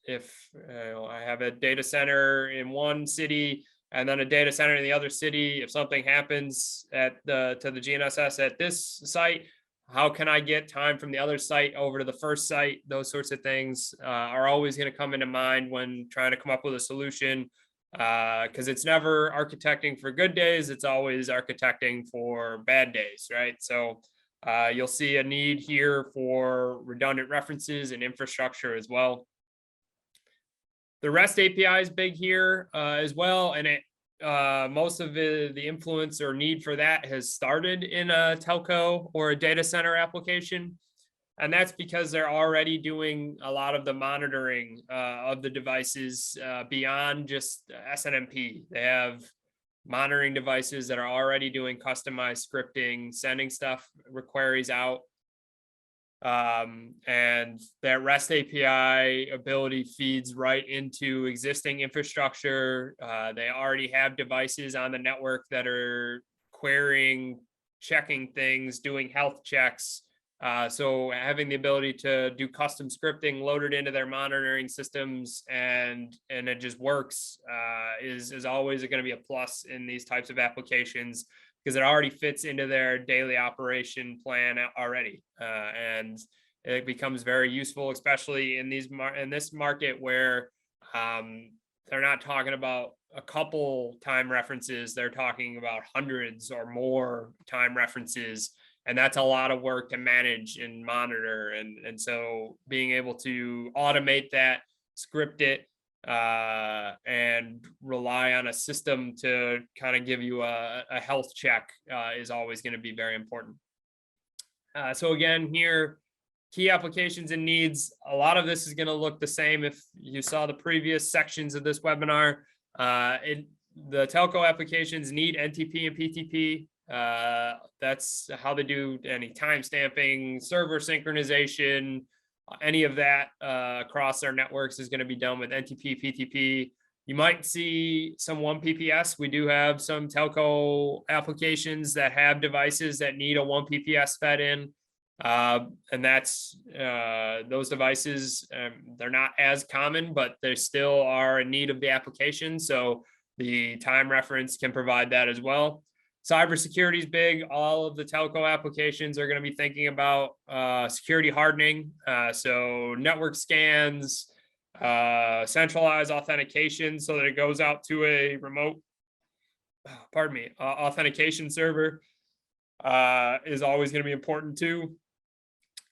If I have a data center in one city and then a data center in the other city, if something happens to the GNSS at this site, how can I get time from the other site over to the first site? Those sorts of things are always going to come into mind when trying to come up with a solution. Because it's never architecting for good days, it's always architecting for bad days, right? So you'll see a need here for redundant references and infrastructure as well. The REST API is big here as well, and most of the influence or need for that has started in a telco or a data center application. And that's because they're already doing a lot of the monitoring of the devices beyond just SNMP. They have monitoring devices that are already doing customized scripting, sending stuff, queries out. And that REST API ability feeds right into existing infrastructure. They already have devices on the network that are querying, checking things, doing health checks. So having the ability to do custom scripting loaded into their monitoring systems and it just works is always going to be a plus in these types of applications, because it already fits into their daily operation plan already. And it becomes very useful, especially in this market where they're not talking about a couple time references, they're talking about hundreds or more time references. And that's a lot of work to manage and monitor. And so being able to automate that, script it, and rely on a system to kind of give you a health check is always going to be very important. So again, here, key applications and needs. A lot of this is going to look the same if you saw the previous sections of this webinar. The telco applications need NTP and PTP. That's how they do any time stamping, server synchronization, any of that across their networks is going to be done with NTP, PTP. You might see some 1PPS. We do have some telco applications that have devices that need a 1PPS fed in. And that's those devices, they're not as common, but they still are in need of the application. So the time reference can provide that as well. Cybersecurity is big. All of the telco applications are going to be thinking about security hardening. So network scans, centralized authentication so that it goes out to a remote, authentication server is always going to be important too.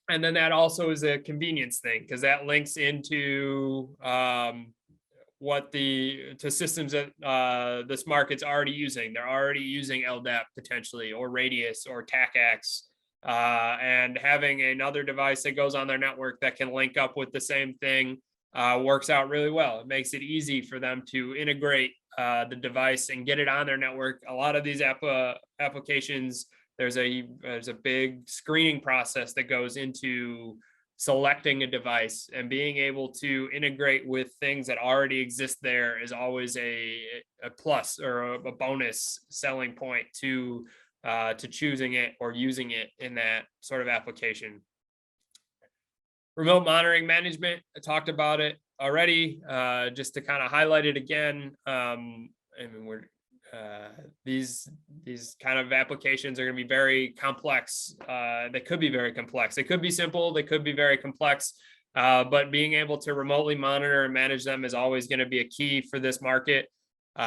And then that also is a convenience thing, because that links into systems that this market's already using. They're already using LDAP potentially, or Radius, or TAAS, and having another device that goes on their network that can link up with the same thing works out really well. It makes it easy for them to integrate the device and get it on their network. A lot of these applications, there's a big screening process that goes into selecting a device, and being able to integrate with things that already exist there is always a plus or a bonus selling point to choosing it or using it in that sort of application. Remote monitoring management, I talked about it already. Just to kind of highlight it again, these kind of applications are going to be very complex. They could be very complex. They could be simple. They could be very complex. But being able to remotely monitor and manage them is always going to be a key for this market.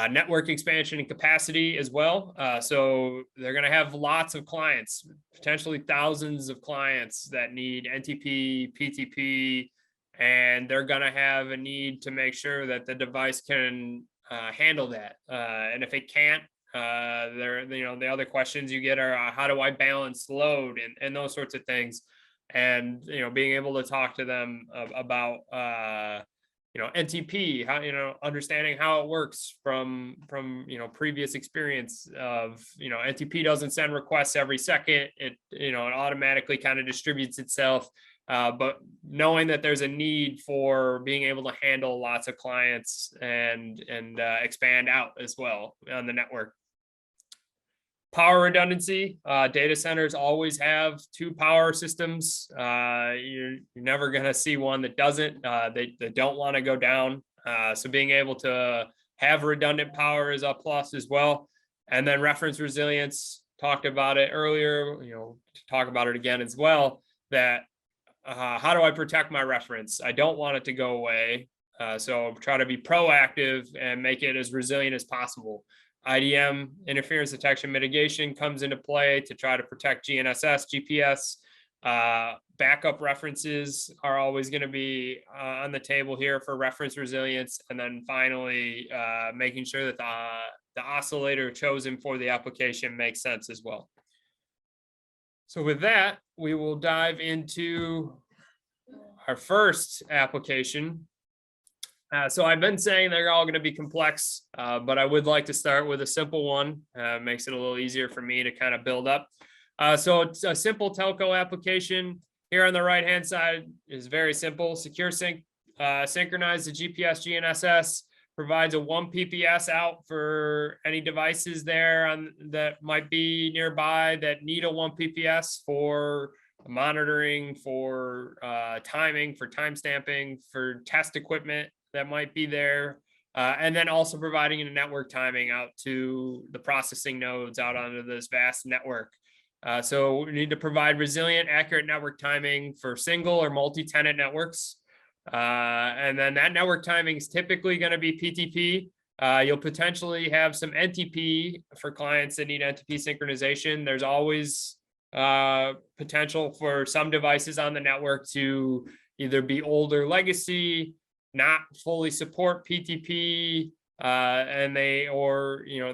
Network expansion and capacity as well. So they're going to have lots of clients, potentially thousands of clients that need NTP, PTP, and they're going to have a need to make sure that the device can handle that. And if it can't, the other questions you get are how do I balance load and those sorts of things. And being able to talk to them about NTP, how understanding how it works from previous experience of NTP doesn't send requests every second. It automatically kind of distributes itself. But knowing that there's a need for being able to handle lots of clients and expand out as well on the network. Power redundancy, data centers always have two power systems. You're never going to see one that doesn't. They don't want to go down. So being able to have redundant power is a plus as well. And then reference resilience, talked about it earlier, talk about it again as well, that how do I protect my reference? I don't want it to go away. So try to be proactive and make it as resilient as possible. IDM, interference detection mitigation, comes into play to try to protect GNSS, GPS. Backup references are always going to be on the table here for reference resilience. And then finally, making sure that the oscillator chosen for the application makes sense as well. So with that, we will dive into our first application. So I've been saying they're all going to be complex, but I would like to start with a simple one. Makes it a little easier for me to kind of build up. So it's a simple telco application. here on the right-hand side is very simple. Secure Sync synchronize the GPS GNSS, provides a 1 PPS out for any devices there that might be nearby that need a 1 PPS for monitoring, for timing, for time stamping, for test equipment that might be there. And then also providing a network timing out to the processing nodes out onto this vast network. So we need to provide resilient, accurate network timing for single or multi-tenant networks. And then that network timing is typically going to be PTP. You'll potentially have some NTP for clients that need NTP synchronization. There's always potential for some devices on the network to either be older legacy, not fully support PTP, and they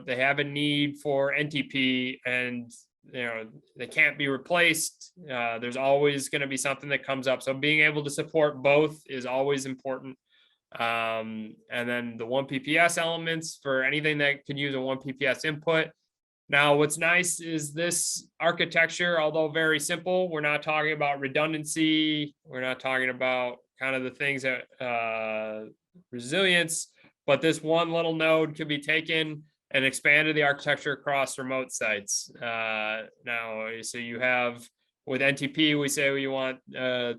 have a need for NTP, and they can't be replaced. There's always going to be something that comes up. So being able to support both is always important. And then the 1 PPS elements for anything that could use a 1 PPS input. Now, what's nice is this architecture, although very simple, we're not talking about redundancy. We're not talking about kind of the things that resilience, but this one little node could be taken and expanded the architecture across remote sites. Now, so you have with NTP, we say we want at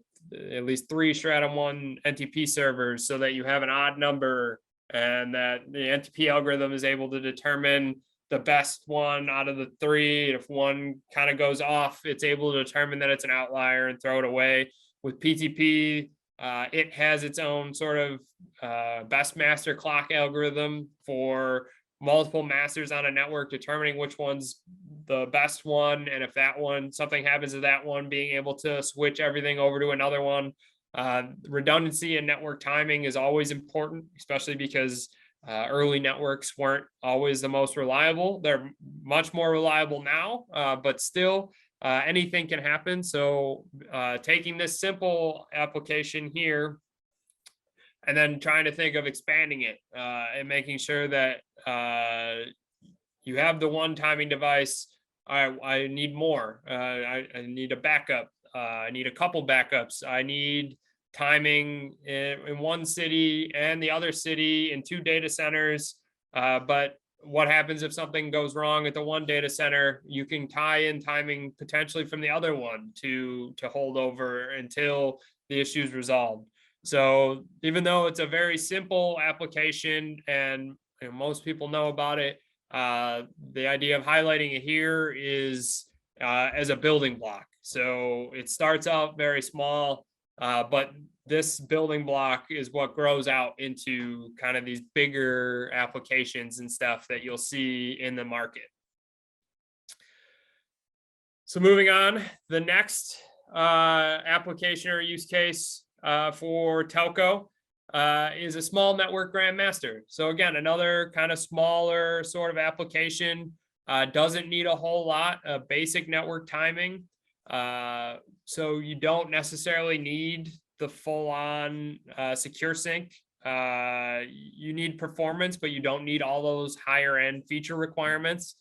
least 3 Stratum 1 NTP servers so that you have an odd number and that the NTP algorithm is able to determine the best one out of the 3. If one kind of goes off, it's able to determine that it's an outlier and throw it away. With PTP, it has its own sort of best master clock algorithm for multiple masters on a network, determining which one's the best one. And if that one, something happens to that one, being able to switch everything over to another one. Redundancy and network timing is always important, especially because early networks weren't always the most reliable. They're much more reliable now, but still anything can happen. So taking this simple application here and then trying to think of expanding it and making sure that you have the one timing device. I need more. I need a backup. I need a couple backups. I need timing in one city and the other city in 2 data centers. But what happens if something goes wrong at the one data center? You can tie in timing potentially from the other one to hold over until the issue is resolved. So even though it's a very simple application and most people know about it, the idea of highlighting it here is as a building block. So it starts out very small, but this building block is what grows out into kind of these bigger applications and stuff that you'll see in the market. So moving on, the next application or use case for telco is a small network Grandmaster. So again, another kind of smaller sort of application, doesn't need a whole lot of basic network timing. So you don't necessarily need the full-on secure sync. You need performance, but you don't need all those higher end feature requirements.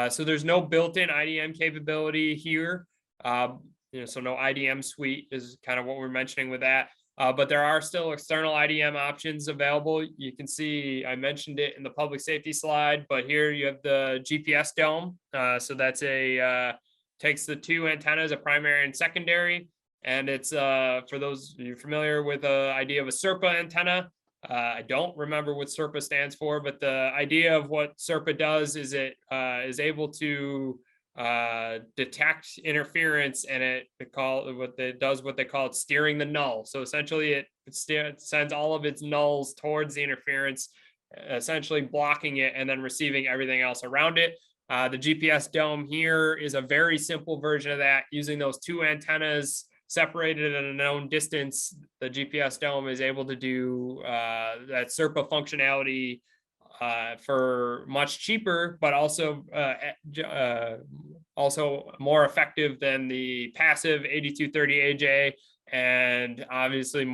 So there's no built-in IDM capability here. So no IDM suite is kind of what we're mentioning with that. But there are still external IDM options available. You can see I mentioned it in the public safety slide, but here you have the GPS dome. So that's takes the 2 antennas, a primary and secondary. And it's for those you're familiar with the idea of a SERPA antenna. I don't remember what SERPA stands for, but the idea of what SERPA does is it is able to detect interference, and it does what they call it steering the null. So essentially it sends all of its nulls towards the interference, essentially blocking it and then receiving everything else around it. The GPS dome here is a very simple version of that, using those 2 antennas separated at a known distance. The GPS dome is able to do that SERPA functionality for much cheaper, but also more effective than the passive 8230 AJ, and obviously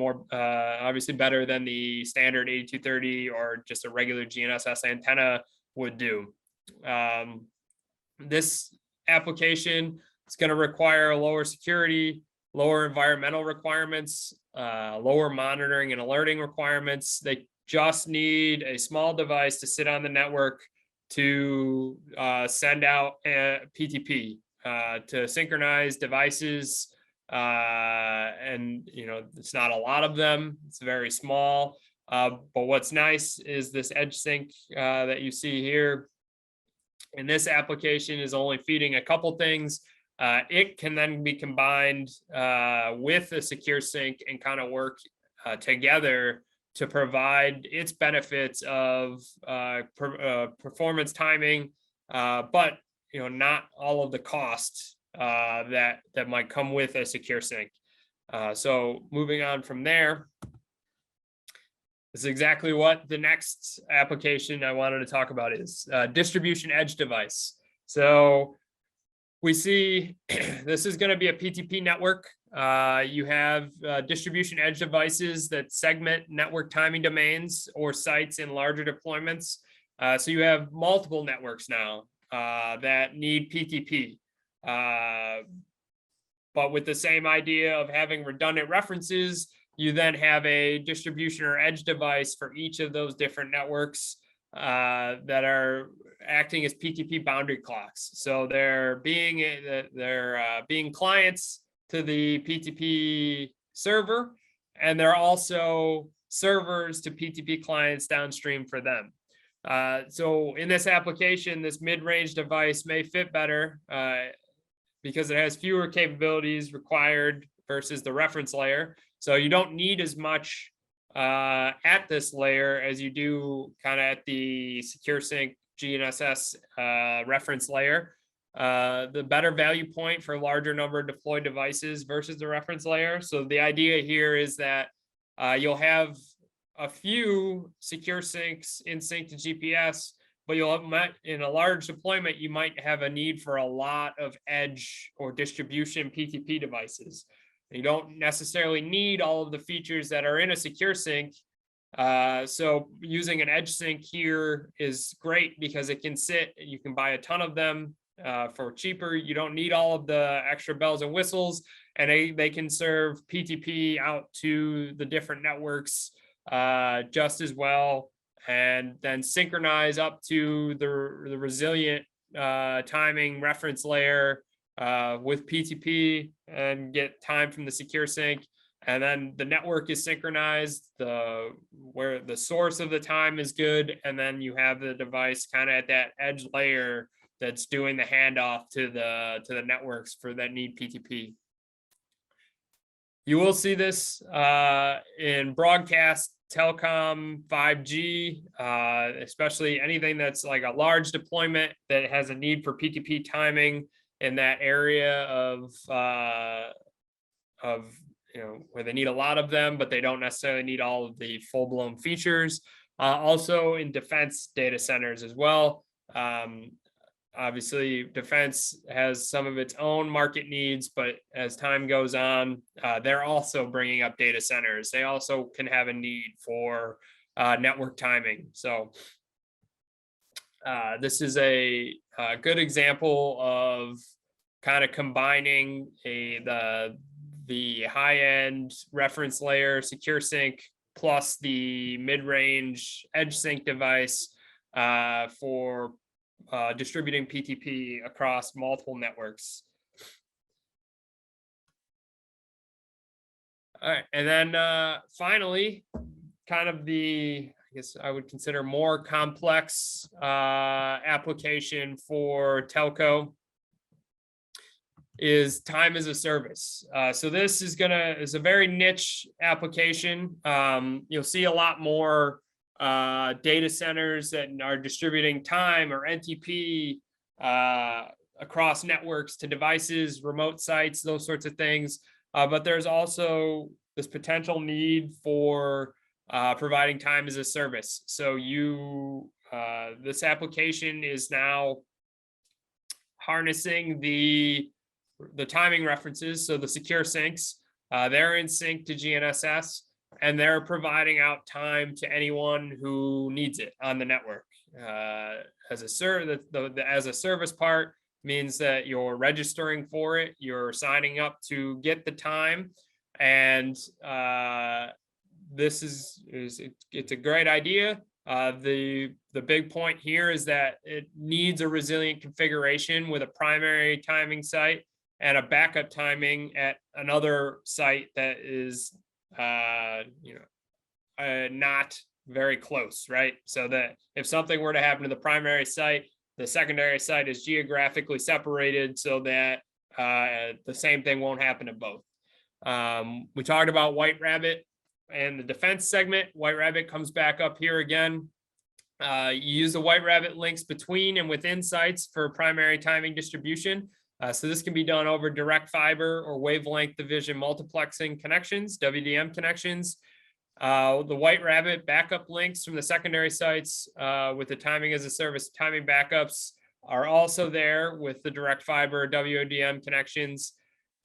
better than the standard 8230 or just a regular GNSS antenna would do. This application is going to require a lower security lower environmental requirements, lower monitoring and alerting requirements. They just need a small device to sit on the network to send out a PTP, to synchronize devices. And, it's not a lot of them. It's very small. But what's nice is this edge sync that you see here. And this application is only feeding a couple things. It can then be combined with a secure sync and kind of work together to provide its benefits of performance timing, but not all of the costs that might come with a secure sync. So moving on from there, this is exactly what the next application I wanted to talk about is distribution edge device. So we see this is going to be a PTP network. You have distribution edge devices that segment network timing domains or sites in larger deployments. So you have multiple networks now that need PTP. But with the same idea of having redundant references, you then have a distribution or edge device for each of those different networks that are acting as PTP boundary clocks. So they're being clients to the PTP server, and they're also servers to PTP clients downstream for them. So in this application, this mid-range device may fit better because it has fewer capabilities required versus the reference layer. So you don't need as much at this layer as you do kind of at the secure sync GNSS reference layer. The better value point for a larger number of deployed devices versus the reference layer. So the idea here is that you'll have a few secure syncs in sync to GPS, but you'll have, in a large deployment, you might have a need for a lot of edge or distribution PTP devices. You don't necessarily need all of the features that are in a secure sync. So using an edge sync here is great because it can sit, you can buy a ton of them for cheaper. You don't need all of the extra bells and whistles, and they can serve PTP out to the different networks just as well, and then synchronize up to the resilient timing reference layer with PTP and get time from the secure sync. And then the network is synchronized, where the source of the time is good. And then you have the device kind of at that edge layer that's doing the handoff to the networks that need PTP. You will see this in broadcast, telecom, 5G, especially anything that's like a large deployment that has a need for PTP timing in that area of where they need a lot of them, but they don't necessarily need all of the full-blown features. Also in defense data centers as well. Obviously, defense has some of its own market needs, but as time goes on, they're also bringing up data centers. They also can have a need for network timing. So this is a good example of kind of combining the high-end reference layer secure sync plus the mid-range edge sync device for distributing PTP across multiple networks. All right, and then finally, kind of I guess I would consider more complex application for telco is time as a service. So this is a very niche application. You'll see a lot more data centers that are distributing time or NTP across networks to devices, remote sites, those sorts of things. But there's also this potential need for providing time as a service. So this application is now harnessing the timing references, so the secure syncs. They're in sync to GNSS, and they're providing out time to anyone who needs it on the network as a service part. means that you're registering for it, you're signing up to get the time, and this it's a great idea. The big point here is that it needs a resilient configuration with a primary timing site and a backup timing at another site that is not very close, right? So that if something were to happen to the primary site, the secondary site is geographically separated so that the same thing won't happen to both. We talked about White Rabbit and the defense segment. White Rabbit comes back up here again. You use the White Rabbit links between and within sites for primary timing distribution. So this can be done over direct fiber or wavelength division multiplexing connections, WDM connections. The White Rabbit backup links from the secondary sites with the timing as a service timing backups are also there with the direct fiber WDM connections.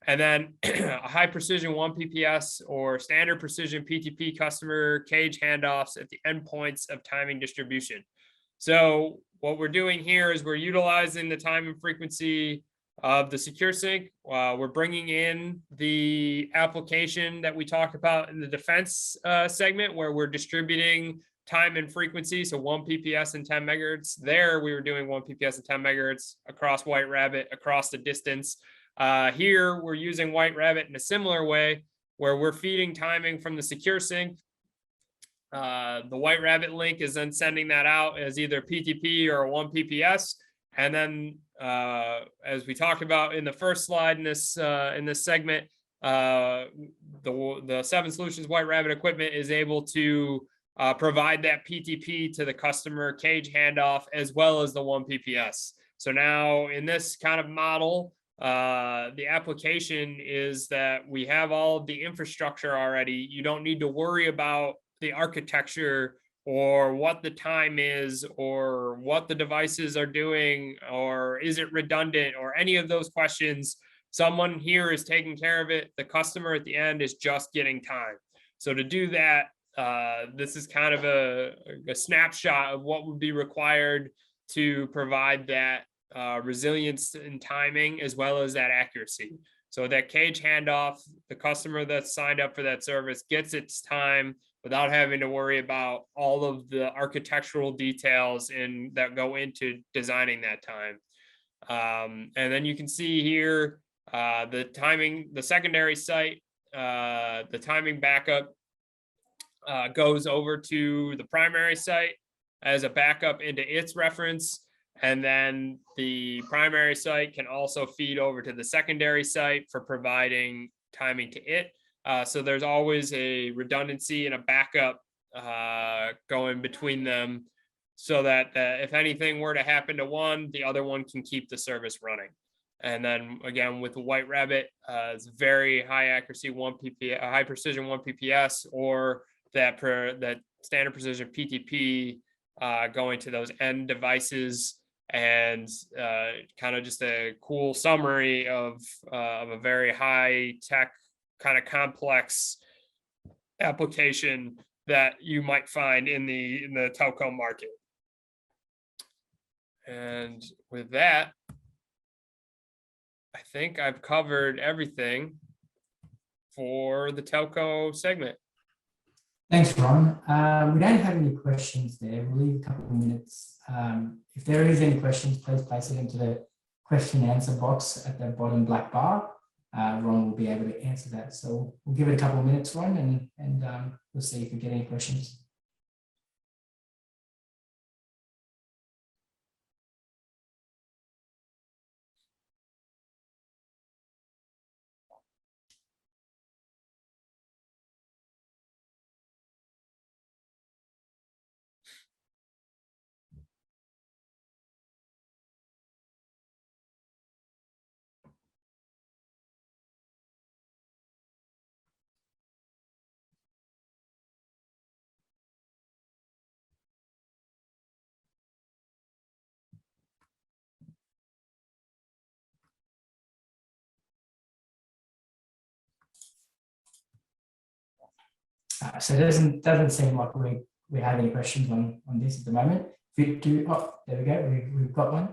And then a high precision 1 PPS or standard precision PTP customer cage handoffs at the endpoints of timing distribution. So what we're doing here is we're utilizing the time and frequency of the secure sync. We're bringing in the application that we talked about in the defense segment where we're distributing time and frequency. So 1 PPS and 10 megahertz. There we were doing 1 PPS and 10 megahertz across White Rabbit, across the distance. Here we're using White Rabbit in a similar way where we're feeding timing from the secure sync. The White Rabbit link is then sending that out as either PTP or 1 PPS. And then, as we talked about in the first slide in this segment, the 7 Solutions White Rabbit equipment is able to provide that PTP to the customer cage handoff as well as the 1 PPS. So now in this kind of model, the application is that we have all of the infrastructure already. You don't need to worry about the architecture or what the time is or what the devices are doing or is it redundant or any of those questions. Someone here is taking care of it. The customer at the end is just getting time. So to do that, this is kind of a snapshot of what would be required to provide that resilience in timing as well as that accuracy. So that cage handoff, the customer that's signed up for that service gets its time without having to worry about all of the architectural details that go into designing that time. And then you can see here the timing, the secondary site, the timing backup goes over to the primary site as a backup into its reference. And then the primary site can also feed over to the secondary site for providing timing to it. So there's always a redundancy and a backup going between them so that if anything were to happen to one, the other one can keep the service running. And then again, with the White Rabbit, it's very high accuracy 1 PPS, high precision 1 PPS, or that standard precision PTP going to those end devices. And kind of just a cool summary of a very high tech kind of complex application that you might find in the telco market. And with that, I think I've covered everything for the telco segment.
Thanks, Ron. We don't have any questions there. We'll leave a couple of minutes. If there is any questions, please place it into the question and answer box at the bottom black bar. Ron will be able to answer that. So we'll give it a couple of minutes, Ron, and we'll see if we get any questions. So it doesn't seem like we have any questions on this at the moment. If you do, oh, there we go. We've got one.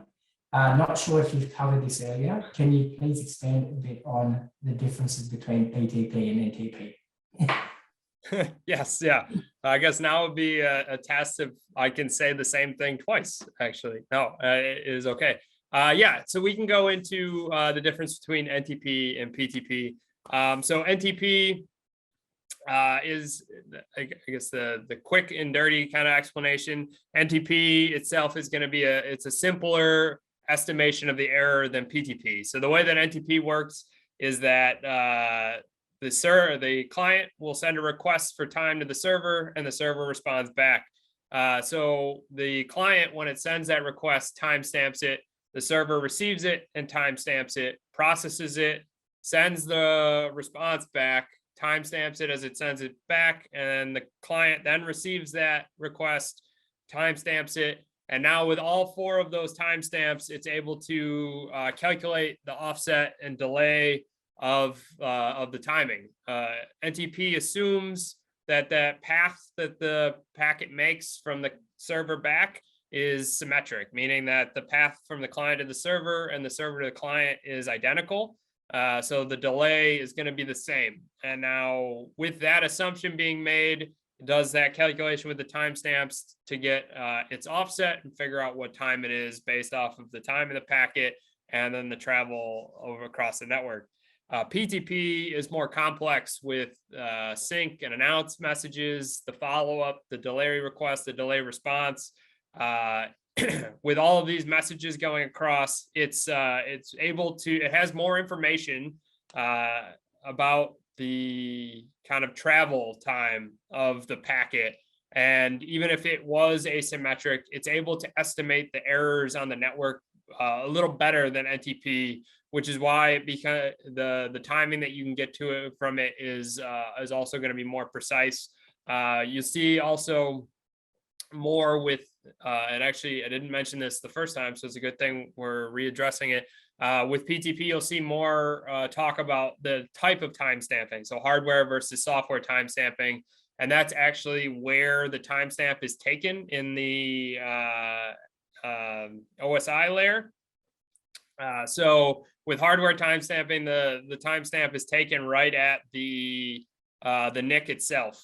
Not sure if you've covered this earlier. Can you please expand a bit on the differences between PTP and NTP?
Yes, yeah. I guess now would be a test if I can say the same thing twice, actually. No, it is okay. Yeah, so we can go into the difference between NTP and PTP. So NTP is, I guess, the quick and dirty kind of explanation. NTP itself is going to be it's a simpler estimation of the error than PTP. So the way that NTP works is that the client will send a request for time to the server, and the server responds back. So the client, when it sends that request, timestamps it. The server receives it and timestamps it, processes it, sends the response back, timestamps it as it sends it back, and the client then receives that request, timestamps it. And now with all 4 of those timestamps, it's able to calculate the offset and delay of the timing. NTP assumes that path that the packet makes from the server back is symmetric, meaning that the path from the client to the server and the server to the client is identical. So the delay is going to be the same. And now with that assumption being made, it does that calculation with the timestamps to get its offset and figure out what time it is based off of the time of the packet and then the travel over across the network. PTP is more complex with sync and announce messages, the follow-up, the delay request, the delay response. With all of these messages going across, it has more information about the kind of travel time of the packet. And even if it was asymmetric, it's able to estimate the errors on the network a little better than NTP, which is why because the timing that you can get to it from it is also going to be more precise. You'll see also more with, and actually I didn't mention this the first time, so it's a good thing we're readdressing it. With PTP, you'll see more talk about the type of timestamping, so hardware versus software timestamping, and that's actually where the timestamp is taken in the OSI layer. So with hardware timestamping, the timestamp is taken right at the NIC itself.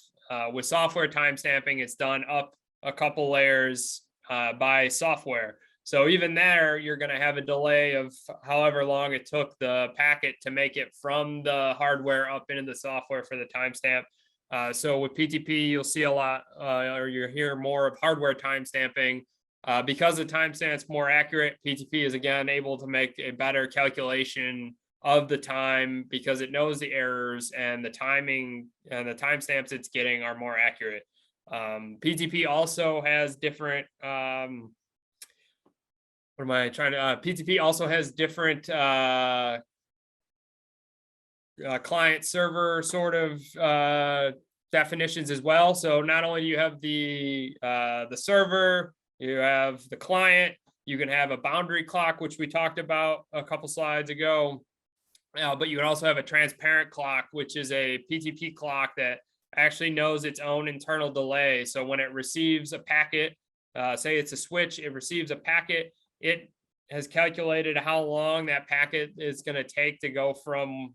With software timestamping, it's done up a couple layers by software. So even there, you're going to have a delay of however long it took the packet to make it from the hardware up into the software for the timestamp. So with PTP, you'll see a lot, or you'll hear more of hardware timestamping. Because the timestamp's more accurate, PTP is again able to make a better calculation of the time because it knows the errors and the timing and the timestamps it's getting are more accurate. PTP also has different PTP also has different client server sort of definitions as well. So not only do you have the server, you have the client, you can have a boundary clock, which we talked about a couple slides ago, but you can also have a transparent clock, which is a PTP clock that actually knows its own internal delay. So when it receives a packet, say it's a switch, it receives a packet, it has calculated how long that packet is going to take to go from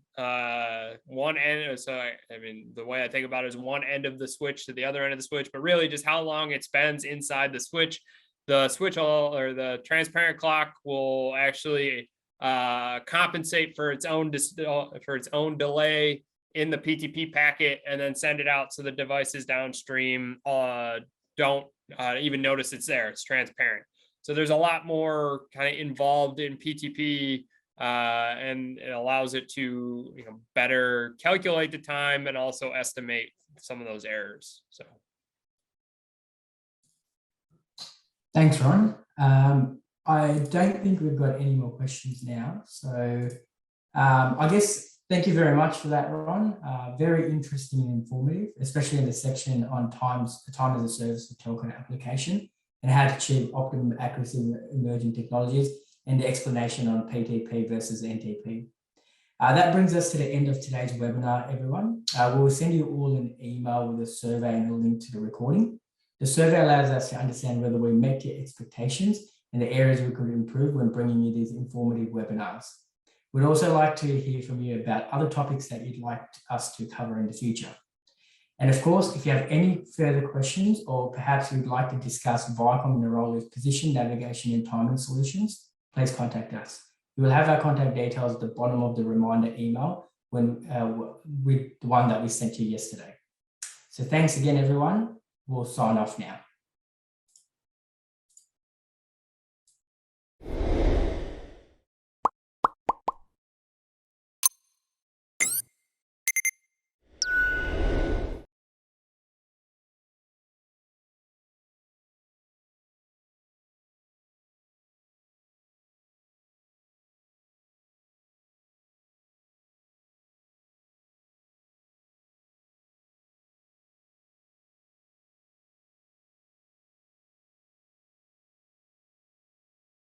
one end. So, I mean, the way I think about it is one end of the switch to the other end of the switch, but really just how long it spends inside the switch. The switch or the transparent clock will actually compensate for its own delay in the PTP packet and then send it out so the devices downstream don't even notice it's there. It's transparent. So there's a lot more kind of involved in PTP, and it allows it to better calculate the time and also estimate some of those errors. So,
thanks, Ron. I don't think we've got any more questions now. So I guess thank you very much for that, Ron. Very interesting and informative, especially in the section on time as a service for telco application, and how to achieve optimum accuracy in emerging technologies, and the explanation on PTP versus NTP. That brings us to the end of today's webinar, everyone. We'll send you all an email with a survey and a link to the recording. The survey allows us to understand whether we met your expectations and the areas we could improve when bringing you these informative webinars. We'd also like to hear from you about other topics that you'd like us to cover in the future. And of course, if you have any further questions, or perhaps you'd like to discuss Viacom and Orolia's position, navigation, and timing solutions, please contact us. You will have our contact details at the bottom of the reminder email with the one that we sent you yesterday. So thanks again, everyone. We'll sign off now.